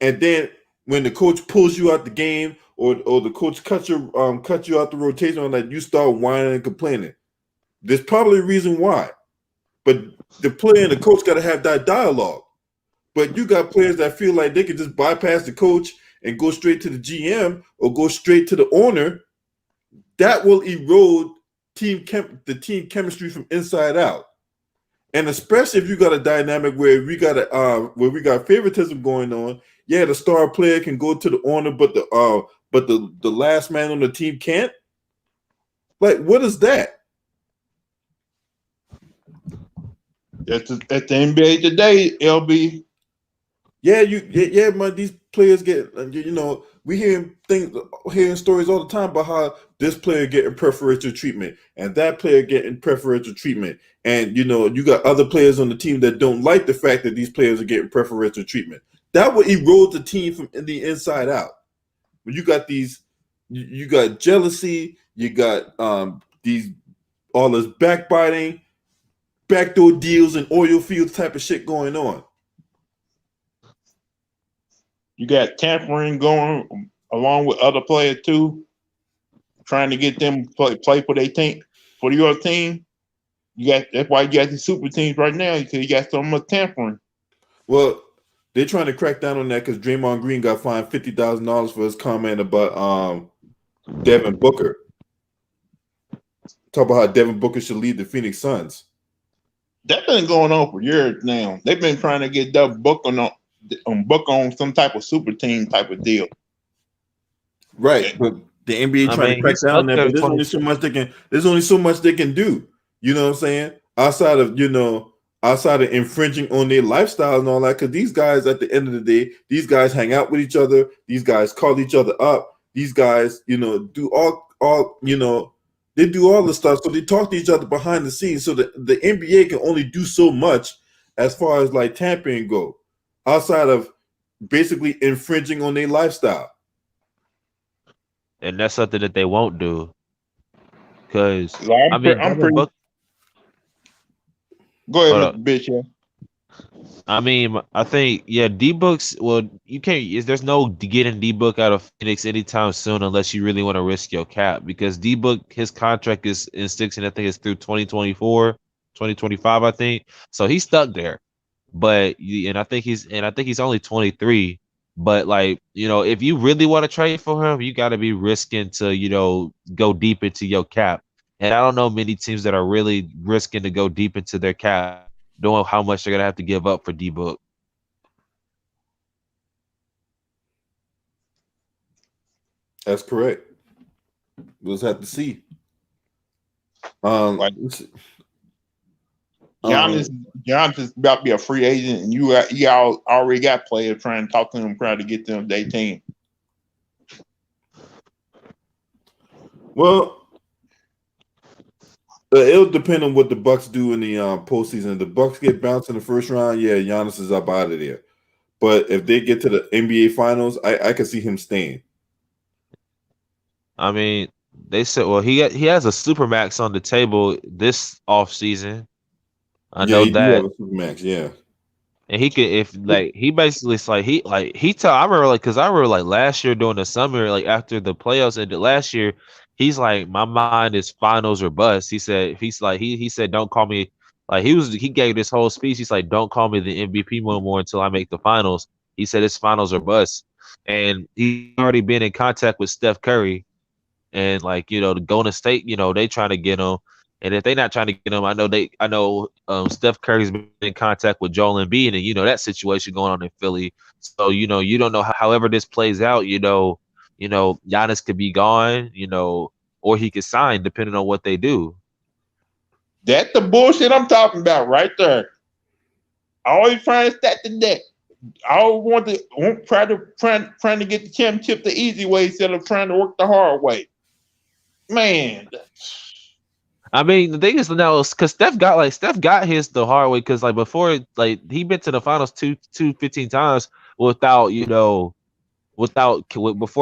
and then when the coach pulls you out the game or the coach cuts you out the rotation, like you start whining and complaining. There's probably a reason why, but the player and the coach got to have that dialogue. But you got players that feel like they can just bypass the coach and go straight to the GM or go straight to the owner. That will erode the team chemistry from inside out. And especially if you got a dynamic where we got favoritism going on, yeah, the star player can go to the owner, but the last man on the team can't. Like, what is that? At the NBA today, LB. Yeah, man. These players get, we hearing stories all the time about how this player getting preferential treatment and that player getting preferential treatment, and you got other players on the team that don't like the fact that these players are getting preferential treatment. That would erode the team from the inside out. When you got you got jealousy, you got all this backbiting, backdoor deals, and oil fields type of shit going on. You got tampering going along with other players too, trying to get them play for their team, for your team. That's why you got these super teams right now, because you got so much tampering. Well, they're trying to crack down on that because Draymond Green got fined $50,000 for his comment about Devin Booker. Talk about how Devin Booker should lead the Phoenix Suns. That's been going on for years now. They've been trying to get Devin Booker on some type of super team type of deal. Right, but the NBA trying to crack down on that, but there's only so much they can do. You know what I'm saying? Outside of infringing on their lifestyle and all that, because these guys, at the end of the day, these guys hang out with each other. These guys call each other up. These guys, do all they do all the stuff. So they talk to each other behind the scenes. So the NBA can only do so much as far as like tampering go, outside of basically infringing on their lifestyle. And that's something that they won't do. Because go ahead, bitch. Yeah. I mean, I think D-Book's. Well, you can't. There's no getting D-Book out of Phoenix anytime soon unless you really want to risk your cap, because D-Book, his contract is in sticks, and I think it's through 2024, 2025. I think so. He's stuck there, but I think he's only 23. But if you really want to trade for him, you got to be risking to go deep into your cap. And I don't know many teams that are really risking to go deep into their cap, knowing how much they're gonna have to give up for D-Book. That's correct. We'll just have to see. Giannis is about to be a free agent, and you already got players trying to talk to him, trying to get them their team. Well, it'll depend on what the Bucks do in the postseason. If the Bucks get bounced in the first round, yeah, Giannis is up out of there. But if they get to the NBA Finals, I can see him staying. I mean, they said, well, he has a supermax on the table this offseason. I know that. Have a supermax, yeah. And he could, he basically, it's like I remember, because I remember last year during the summer, after the playoffs ended last year, he's like, my mind is finals or bust. He said, he said, don't call me, he gave this whole speech. He's like, don't call me the MVP no more until I make the finals. He said it's finals or bust. And he's already been in contact with Steph Curry, and the Golden State, they trying to get him. And if they're not trying to get him, I know Steph Curry's been in contact with Joel Embiid, and that situation going on in Philly. So you don't know however this plays out. Giannis could be gone, or he could sign depending on what they do. That's the bullshit I'm talking about right there. Always trying to stack the deck. I always trying to get the championship the easy way instead of trying to work the hard way. Man. I mean, the thing is now, because Steph got his the hard way, because like before, like he been to the finals 15 times without before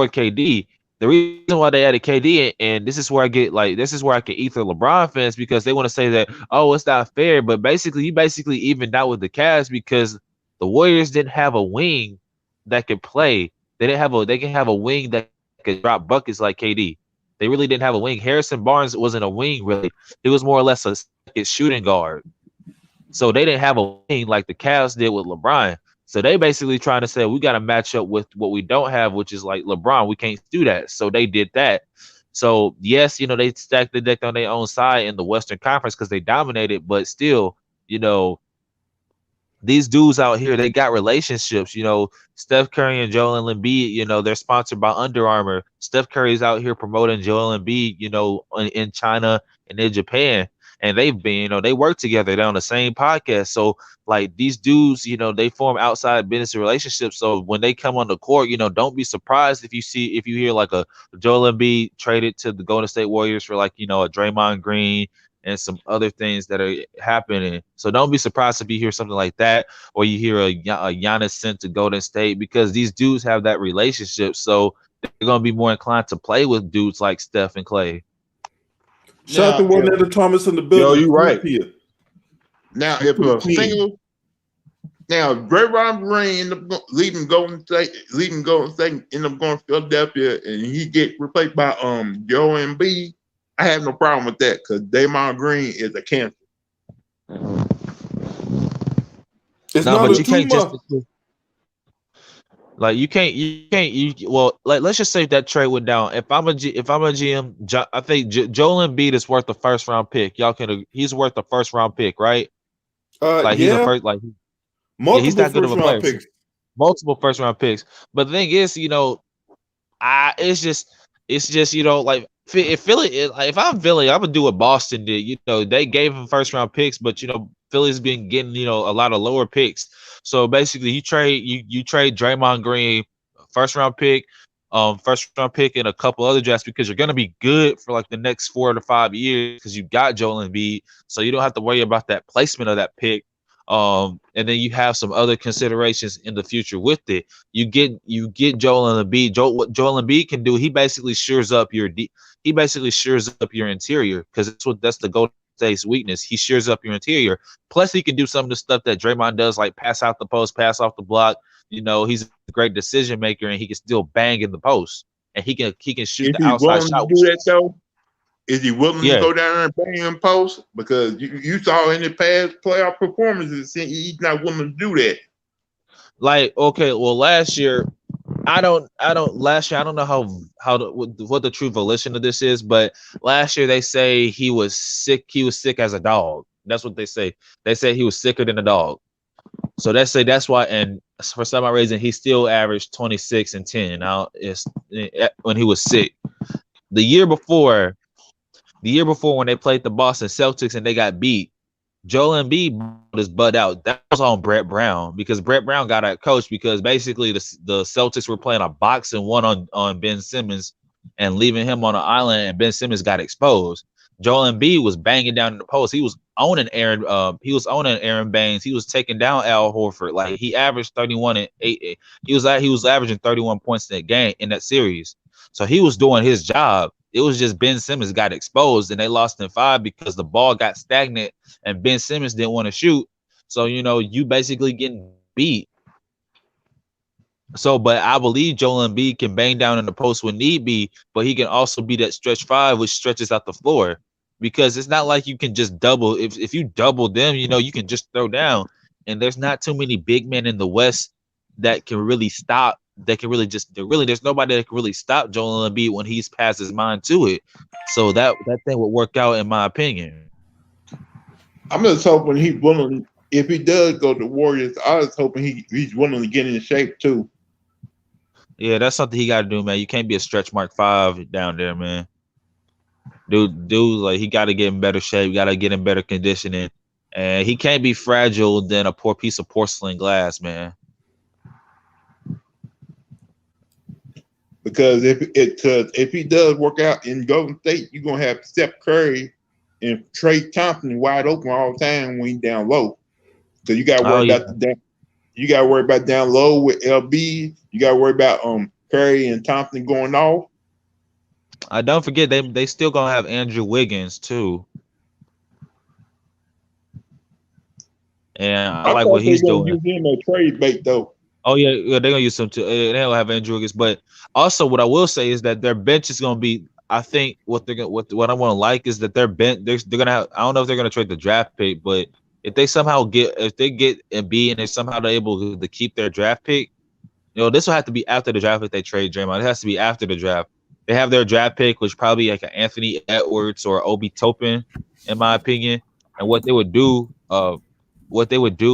KD. The reason why they added KD, and this is where I can ether LeBron fans, because they want to say that, oh, it's not fair, but basically you basically evened out with the Cavs because the Warriors didn't have a wing that could play. They can have a wing that could drop buckets like KD. They really didn't have a wing. Harrison Barnes wasn't a wing really. He was more or less a second shooting guard. So they didn't have a wing like the Cavs did with LeBron. So they basically trying to say we got to match up with what we don't have, which is like LeBron. We can't do that. So they did that. So yes, they stacked the deck on their own side in the Western Conference because they dominated, but still, you know, these dudes out here, they got relationships. Steph Curry and Joel Embiid, they're sponsored by Under Armour. Steph Curry's out here promoting Joel Embiid, in China and in Japan. And they've been, they work together. They're on the same podcast. So, like, these dudes, they form outside business relationships. So when they come on the court, don't be surprised if you hear like a Joel Embiid traded to the Golden State Warriors for, like, a Draymond Green and some other things that are happening. So don't be surprised if you hear something like that, or you hear a Giannis sent to Golden State, because these dudes have that relationship. So they're going to be more inclined to play with dudes like Steph and Clay. Shout out to one of Thomas in the building. Yo, you right. Here. Now, if a single, Draymond Green end up leaving Golden State, end up going to Philadelphia, and he get replaced by Joel Embiid, I have no problem with that, because Draymond Green is a cancer. It's no, not but a you can't tumor. just like you can't. Well, like, let's just say that trade went down. If I'm a GM, I think Joel Embiid is worth the first round pick. He's worth the first round pick, right? Like he's a first, like multiple he's not good of a player. picks. Multiple first round picks. But the thing is, it's just like if Philly, if I'm Philly, I would do what Boston did. They gave him first round picks, but Philly's been getting a lot of lower picks. So basically, you trade Draymond Green, first round pick, and a couple other drafts, because you're gonna be good for like the next 4 to 5 years, because you got Joel Embiid, so you don't have to worry about that placement of that pick. And then you have some other considerations in the future with it. You get Joel Embiid. What Joel Embiid can do, he basically shores up your interior, because that's the Golden State's weakness. He shores up your interior. Plus, he can do some of the stuff that Draymond does, like pass out the post, pass off the block. He's a great decision maker, and he can still bang in the post, and he can shoot the outside shot. Do that though? Is he willing to go down there and bang in post? Because you saw in the past playoff performances, he's not willing to do that. Like, okay, well, last year, I don't know what the true volition of this is, but last year they say he was sick. He was sick as a dog. That's what they say. They say he was sicker than a dog. So they say that's why. And for some reason, he still averaged 26 and 10. Now it's when he was sick. The year before when they played the Boston Celtics and they got beat, Joel Embiid brought his butt out. That was on Brett Brown, because Brett Brown got out coached, because basically the Celtics were playing a boxing one on Ben Simmons and leaving him on an island, and Ben Simmons got exposed. Joel Embiid was banging down in the post. He was owning Aaron Baines. He was taking down Al Horford. Like, he averaged 31 and 8. He was averaging 31 points in that series. So he was doing his job. It was just Ben Simmons got exposed, and they lost in 5 because the ball got stagnant and Ben Simmons didn't want to shoot. So, you basically getting beat. So, but I believe Joel Embiid can bang down in the post when need be, but he can also be that stretch 5, which stretches out the floor, because it's not like you can just double. If you double them, you can just throw down. And there's not too many big men in the West that can really stop. There's nobody that can really stop Joel Embiid when he's past his mind to it. So that thing would work out, in my opinion. I'm just hoping he's willing. If he does go to the Warriors, I was hoping he's willing to get in shape too. Yeah, that's something he got to do, man. You can't be a stretch mark 5 down there, man. Dude, like, he got to get in better shape. Got to get in better conditioning, and he can't be fragile than a poor piece of porcelain glass, man. Because if he does work out in Golden State, you're gonna have Steph Curry and Trey Thompson wide open all the time when he down low. Because you got to worry about you got to worry about down low with LB. You got to worry about Curry and Thompson going off. Don't forget they still gonna have Andrew Wiggins too, and I like what he's doing. Use him as trade bait though. Oh yeah, they're gonna use him too. They don't have Andrew Wiggins, but also what I will say is that their bench is gonna be. I think what I want to like is that their bench. They're gonna have. I don't know if they're gonna trade the draft pick, but if they get Embiid and they're somehow able to keep their draft pick, this will have to be after the draft if they trade Draymond. It has to be after the draft. They have their draft pick, which probably like an Anthony Edwards or Obi Toppin, in my opinion. And what they would do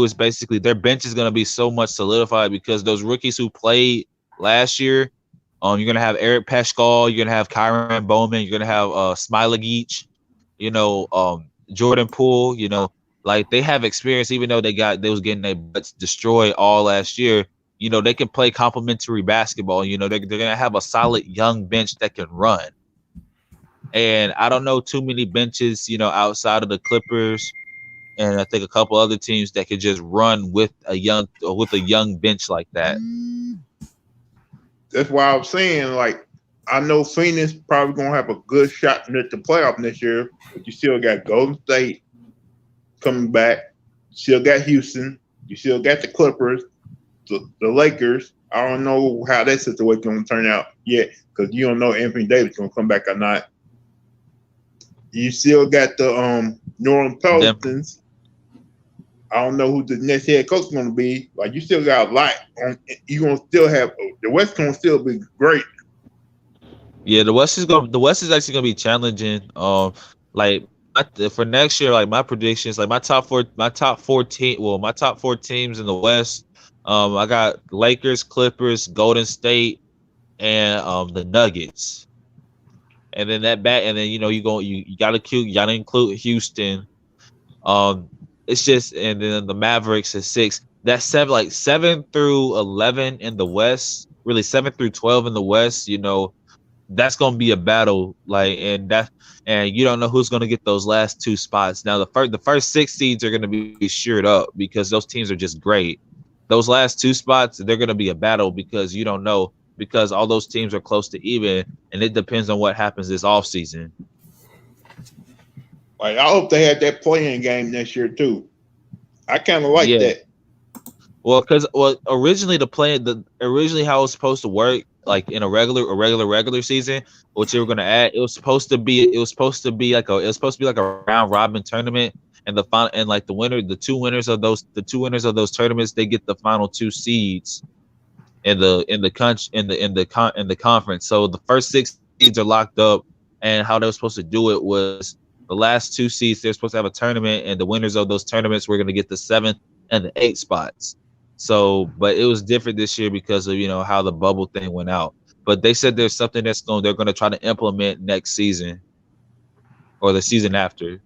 is basically their bench is going to be so much solidified because those rookies who played last year, you're going to have Eric Paschall, you're going to have Kyron Bowman, you're going to have Smilagic, Jordan Poole, like they have experience, even though they was getting their butts destroyed all last year. They can play complementary basketball. They're going to have a solid young bench that can run. And I don't know too many benches, outside of the Clippers and I think a couple other teams that could just run with a young bench like that. That's why I was saying, like, I know Phoenix probably going to have a good shot at the playoff next year, but you still got Golden State coming back. You still got Houston. You still got the Clippers. The Lakers, I don't know how that situation going to turn out yet because you don't know Anthony Davis going to come back or not. You still got the New Orleans Pelicans. I don't know who the next head coach is going to be. Like, you still got a lot. You're going to still have the West going to still be great. Yeah, the West is actually going to be challenging. Like for next year, like my predictions, like my top four teams in the West. I got Lakers, Clippers, Golden State, and the Nuggets. And then you gotta include Houston. It's just, and then the Mavericks is 6. That's 7 through 11 in the West, really 7 through 12 in the West. That's gonna be a battle. And you don't know who's gonna get those last 2 spots. Now the first 6 seeds are gonna be shored up because those teams are just great. Those last 2 spots, they're going to be a battle because you don't know, because all those teams are close to even, and it depends on what happens this offseason. Like, I hope they had that playing game next year too. I kind of like that. Well, because originally how it was supposed to work, like in a regular season, what you were going to add, it was supposed to be like a round robin tournament. And the final, and like the two winners of those tournaments, they get the final 2 seeds in the conference. So the first 6 seeds are locked up, and how they were supposed to do it was the last 2 seeds, they're supposed to have a tournament, and the winners of those tournaments were going to get the 7th and the 8th spots. So, but it was different this year because of how the bubble thing went out. But they said there's something they're going to try to implement next season or the season after.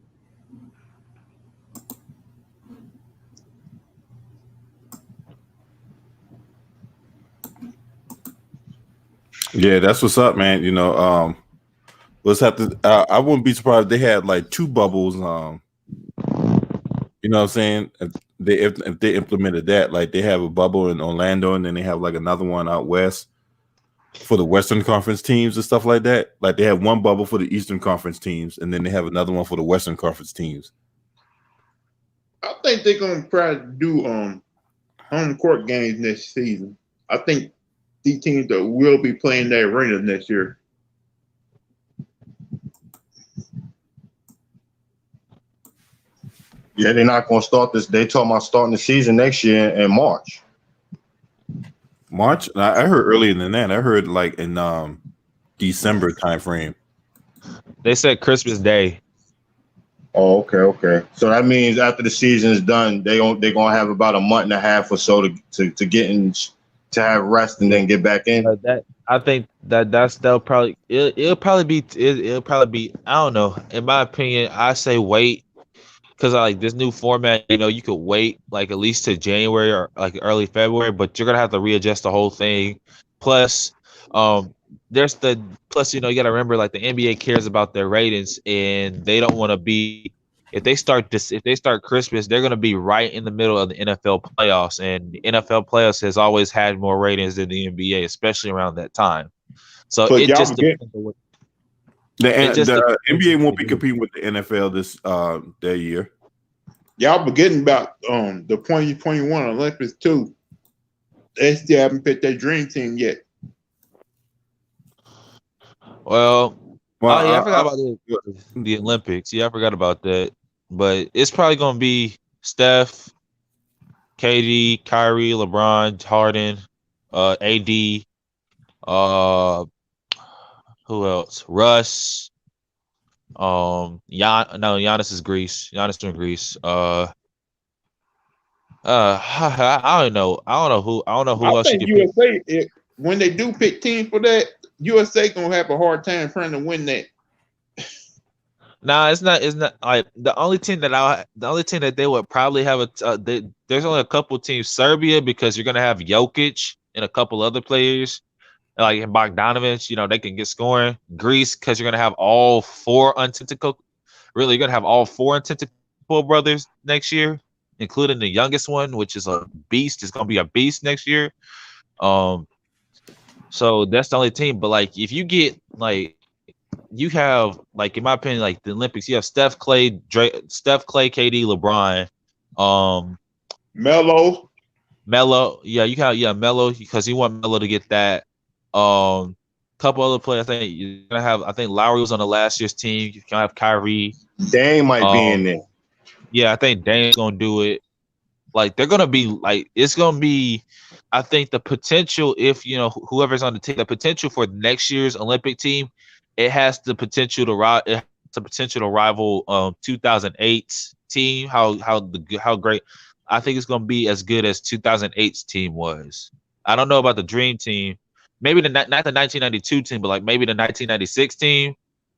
Yeah, that's what's up, man. Let's have to. I wouldn't be surprised if they had like 2 bubbles. You know what I'm saying? If they implemented that, like they have a bubble in Orlando, and then they have like another one out west for the Western Conference teams and stuff like that. Like they have one bubble for the Eastern Conference teams, and then they have another one for the Western Conference teams. I think they're gonna try to do home court games next season. I think these teams that will be playing their arena next year. Yeah, they're not going to start this. They talking about starting the season next year in March. March? I heard earlier than that. I heard like in December time frame. They said Christmas Day. Oh, okay. So that means after the season is done, they're gonna have about a month and a half or so to get in, to have rest and then get back in. I think it'll probably be. I don't know. In my opinion, I say wait, because I like this new format. You could wait like at least to January or like early February, but you're gonna have to readjust the whole thing. Plus, there's the plus, you know, you got to remember like the NBA cares about their ratings, and they don't want to be if they start Christmas, they're going to be right in the middle of the NFL playoffs, and the NFL playoffs has always had more ratings than the NBA, especially around that time. So But it y'all just forget, depends on what The, just the depends NBA on won't what be they do. competing with the NFL this that year. y'all forgetting about the 2021 Olympics too. They still haven't picked their dream team yet. Well, Well, oh yeah, I forgot about the Olympics. Yeah, I forgot about that. But it's probably gonna be Steph, KD, Kyrie, LeBron, Harden, AD, who else? Russ. Giannis is Greece. Giannis in Greece. I don't know. I don't know who I else you think could pick. USA, when they do pick teams for that, USA gonna have a hard time trying to win that. Nah, it's not. It's not like the only team that they would probably have there's only a couple teams. Serbia, because you're gonna have Jokic and a couple other players like Bogdanovich. You know, they can get scoring. Greece, because you're gonna have all four Antetokounmpo. Really, you're gonna have all four Antetokounmpo brothers next year, including the youngest one, which is a beast. It's gonna be a beast next year. So that's the only team. But like, if you get like, you have like, in my opinion, like the Olympics, you have Steph, Clay, KD, LeBron, Melo, Yeah, you have Melo, because you want Melo to get that. Couple other players. I think you're gonna have. I think Lowry was on the last year's team. You can have Kyrie. Dame might be in there. Yeah, I think Dame's gonna do it. Like they're gonna be like it's gonna be. I think the potential, if you know whoever's on the team, the potential for next year's Olympic team, it has the potential to rival 2008's team. How great. I think it's gonna be as good as 2008's team was. I don't know about the Dream Team, maybe not the 1992 team, but like maybe the 1996 team.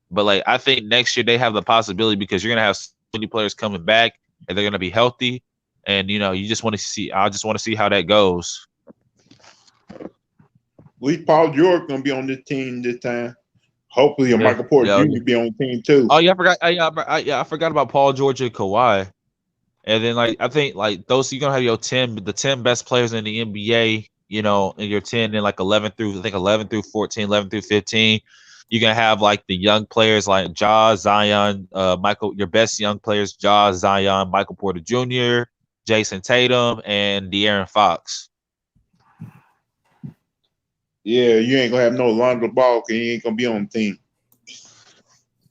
But like I think next year they have the possibility, because you're gonna have so many players coming back and they're gonna be healthy. And you know, you just want to see. I just want to see how that goes. at least Paul George gonna be on this team this time. Hopefully, Michael Porter Jr. be on the team too. Oh yeah, I forgot. I forgot about Paul George and Kawhi. And then like I think like those, you're gonna have your 10 best players in the NBA. You know, in your 10 and like 11 through 14, 11 through 15. You're gonna have like the young players like Ja, Zion, Michael. Your best young players: Ja, Zion, Michael Porter Jr., Jason Tatum, and De'Aaron Fox. Yeah, you ain't gonna have no Lonzo Ball because he ain't gonna be on the team.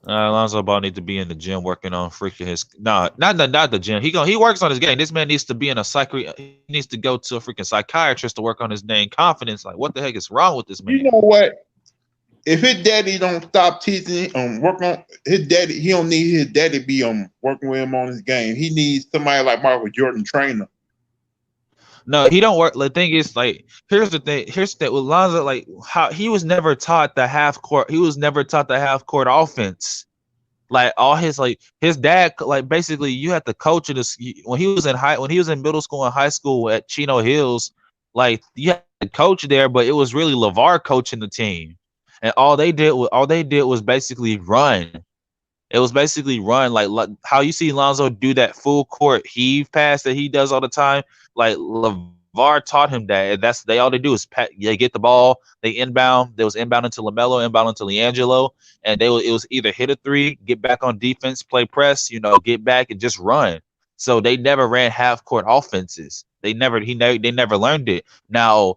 Lonzo Ball needs to be in the gym working on freaking his not the gym. He works on his game. This man needs to be in he needs to go to a freaking psychiatrist to work on his dang confidence. Like, what the heck is wrong with this man? You know what? If his daddy don't stop teaching work on his daddy, he don't need his daddy to be working with him on his game. He needs somebody like Michael Jordan trainer. No, he don't work. The thing is, like, here's the thing with Lonzo, like, how he was never taught the half court. He was never taught the half court offense. Like all his dad, like basically you had to coach it when he was in middle school and high school at Chino Hills. Like you had to coach there, but it was really LeVar coaching the team, and all they did was basically run. It was basically run, like how you see Lonzo do that full court heave pass that he does all the time. Like LeVar taught him that. And all they do is they get the ball, they inbound. There was inbound into LaMelo, inbound into LiAngelo, and it was either hit a three, get back on defense, play press, get back and just run. So they never ran half court offenses. They never learned it. Now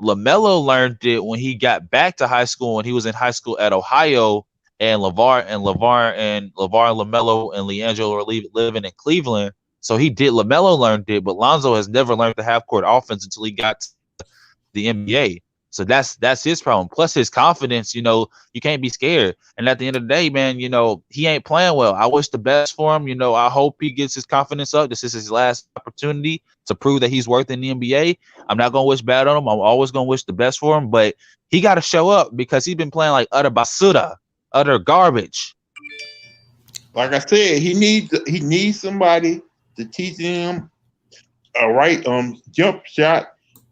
LaMelo learned it when he got back to high school, when he was in high school at Ohio, and LeVar and LaMelo and LiAngelo were living in Cleveland. So LaMelo learned it, but Lonzo has never learned the half court offense until he got to the NBA. So that's his problem. Plus his confidence, you can't be scared. And at the end of the day, man, he ain't playing well. I wish the best for him. I hope he gets his confidence up. This is his last opportunity to prove that he's worth in the NBA. I'm not going to wish bad on him. I'm always going to wish the best for him, but he got to show up because he's been playing like utter basura, utter garbage. Like I said, he needs somebody to teach him a right jump shot,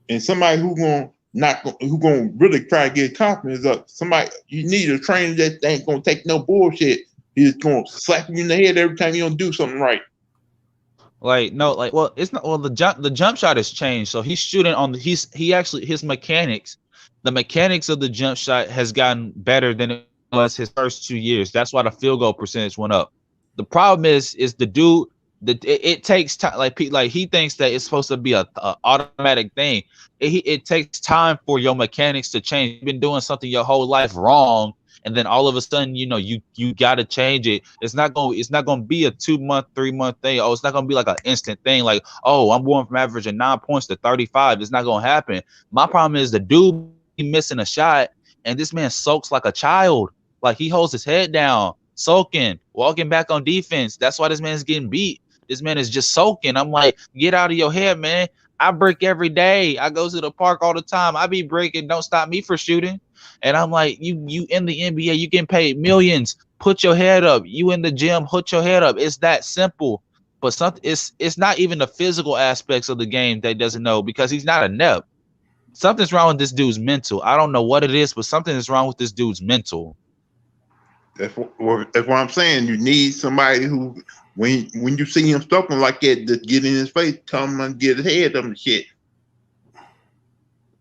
and somebody who gonna who gonna really try to get confidence up. Somebody, you need a trainer that ain't gonna take no bullshit. He's gonna slap you in the head every time you don't do something right. Like no, like well, it's not. Well, the jump shot has changed. So he's shooting on the his mechanics. The mechanics of the jump shot has gotten better than it was his first 2 years. That's why the field goal percentage went up. The problem is the dude that it takes time. Like he thinks that it's supposed to be a automatic thing. It takes time for your mechanics to change. You've been doing something your whole life wrong, and then all of a sudden, you got to change it. It's not gonna be a 2 month, 3 month thing. Oh, it's not gonna be like an instant thing. Like, oh, I'm going from averaging 9 points to 35. It's not gonna happen. My problem is the dude missing a shot, and this man soaks like a child. Like he holds his head down, soaking, walking back on defense. That's why this man's getting beat. This man is just soaking. I'm like, get out of your head, man. I break every day. I go to the park all the time. I be breaking. Don't stop me for shooting. And I'm like, you in the NBA, you getting paid millions. Put your head up. You in the gym, put your head up. It's that simple. But it's not even the physical aspects of the game that he doesn't know, because he's not a nep. Something's wrong with this dude's mental. I don't know what it is, but something is wrong with this dude's mental. That's what I'm saying. You need somebody who, when you see him stopping like that, just get in his face, tell him and get his head up and shit.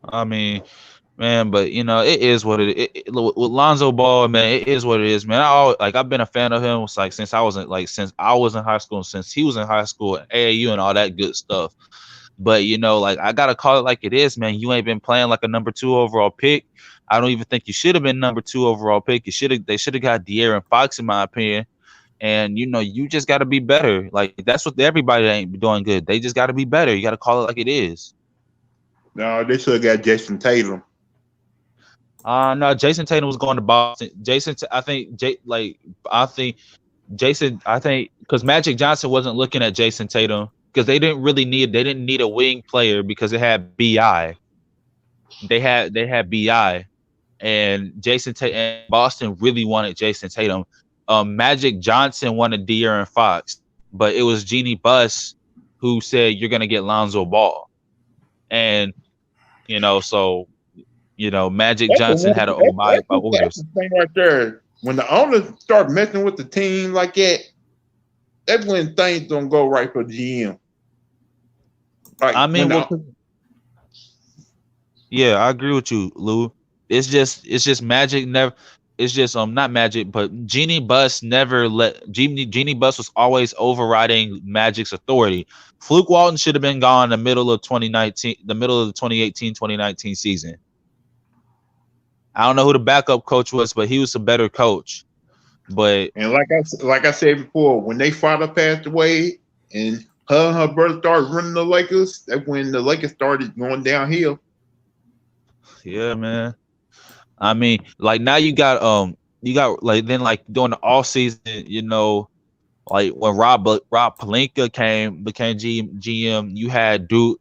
I mean, man, but it is what it is. With Lonzo Ball, man, it is what it is, man. I've been a fan of him since I was in high school, since he was in high school, AAU and all that good stuff. But I gotta call it like it is, man. You ain't been playing like a number 2 overall pick. I don't even think you should have been number 2 overall pick. They should have got De'Aaron Fox, in my opinion. And you just got to be better. Like that's what everybody ain't doing good. They just got to be better. You got to call it like it is. No, they should have got Jason Tatum. No, Jason Tatum was going to Boston. I think because Magic Johnson wasn't looking at Jason Tatum, because they didn't need a wing player, because they had BI. They had BI, and Jason Tatum, and Boston really wanted Jason Tatum. Magic Johnson wanted De'Aaron Fox, but it was Jeannie Buss who said you're gonna get Lonzo Ball, and Magic Johnson had to abide by orders. That's the thing right there. When the owners start messing with the team like that, that's when things don't go right for GM. Like, I agree with you, Lou. It's just Magic never. It's just not Magic, but Jeannie Buss never let Jeannie Buss was always overriding Magic's authority. Fluke Walton should have been gone in the middle of 2019, the middle of the 2018-2019 season. I don't know who the backup coach was, but he was a better coach. And like I said before, when their father passed away and her brother started running the Lakers, that's when the Lakers started going downhill. Yeah, man. I mean, like now you got like then like during the off season, like when Rob Pelinka became GM, you had you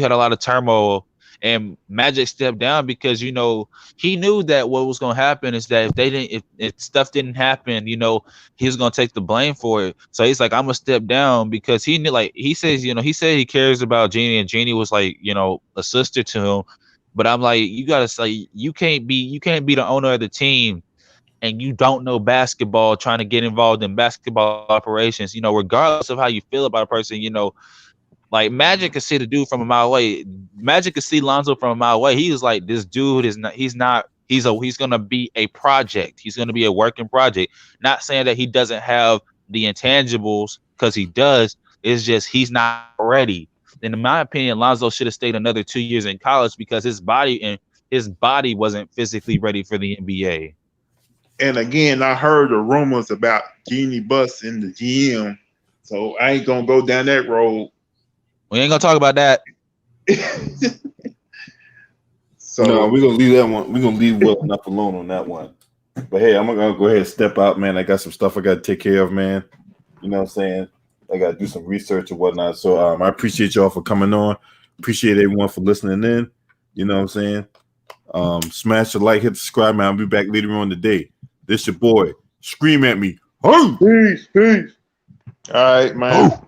had a lot of turmoil, and Magic stepped down because he knew that what was gonna happen is that if stuff didn't happen, he was gonna take the blame for it. So he's like, I'm gonna step down, because he knew, like he said he cares about Jeannie, and Jeannie was like a sister to him. But I'm like, you can't be the owner of the team and you don't know basketball, trying to get involved in basketball operations. Regardless of how you feel about a person, like Magic could see the dude from a mile away. Magic could see Lonzo from a mile away. He was like, this dude is not. He's gonna be a project. He's gonna be a working project. Not saying that he doesn't have the intangibles, because he does. It's just he's not ready. And in my opinion, Lonzo should have stayed another 2 years in college, because his body wasn't physically ready for the NBA. And again, I heard the rumors about Jeannie Buss in the GM, so I ain't gonna go down that road. We ain't gonna talk about that. So no, we're gonna leave that one. We're gonna leave well enough alone on that one. But hey, I'm gonna go ahead and step out, man. I got some stuff I gotta take care of, man. You know what I'm saying? I got to do some research and whatnot. So I appreciate y'all for coming on. Appreciate everyone for listening in. You know what I'm saying? Smash the like, hit subscribe, man. I'll be back later on today. This your boy. Scream at me. Peace. All right, man.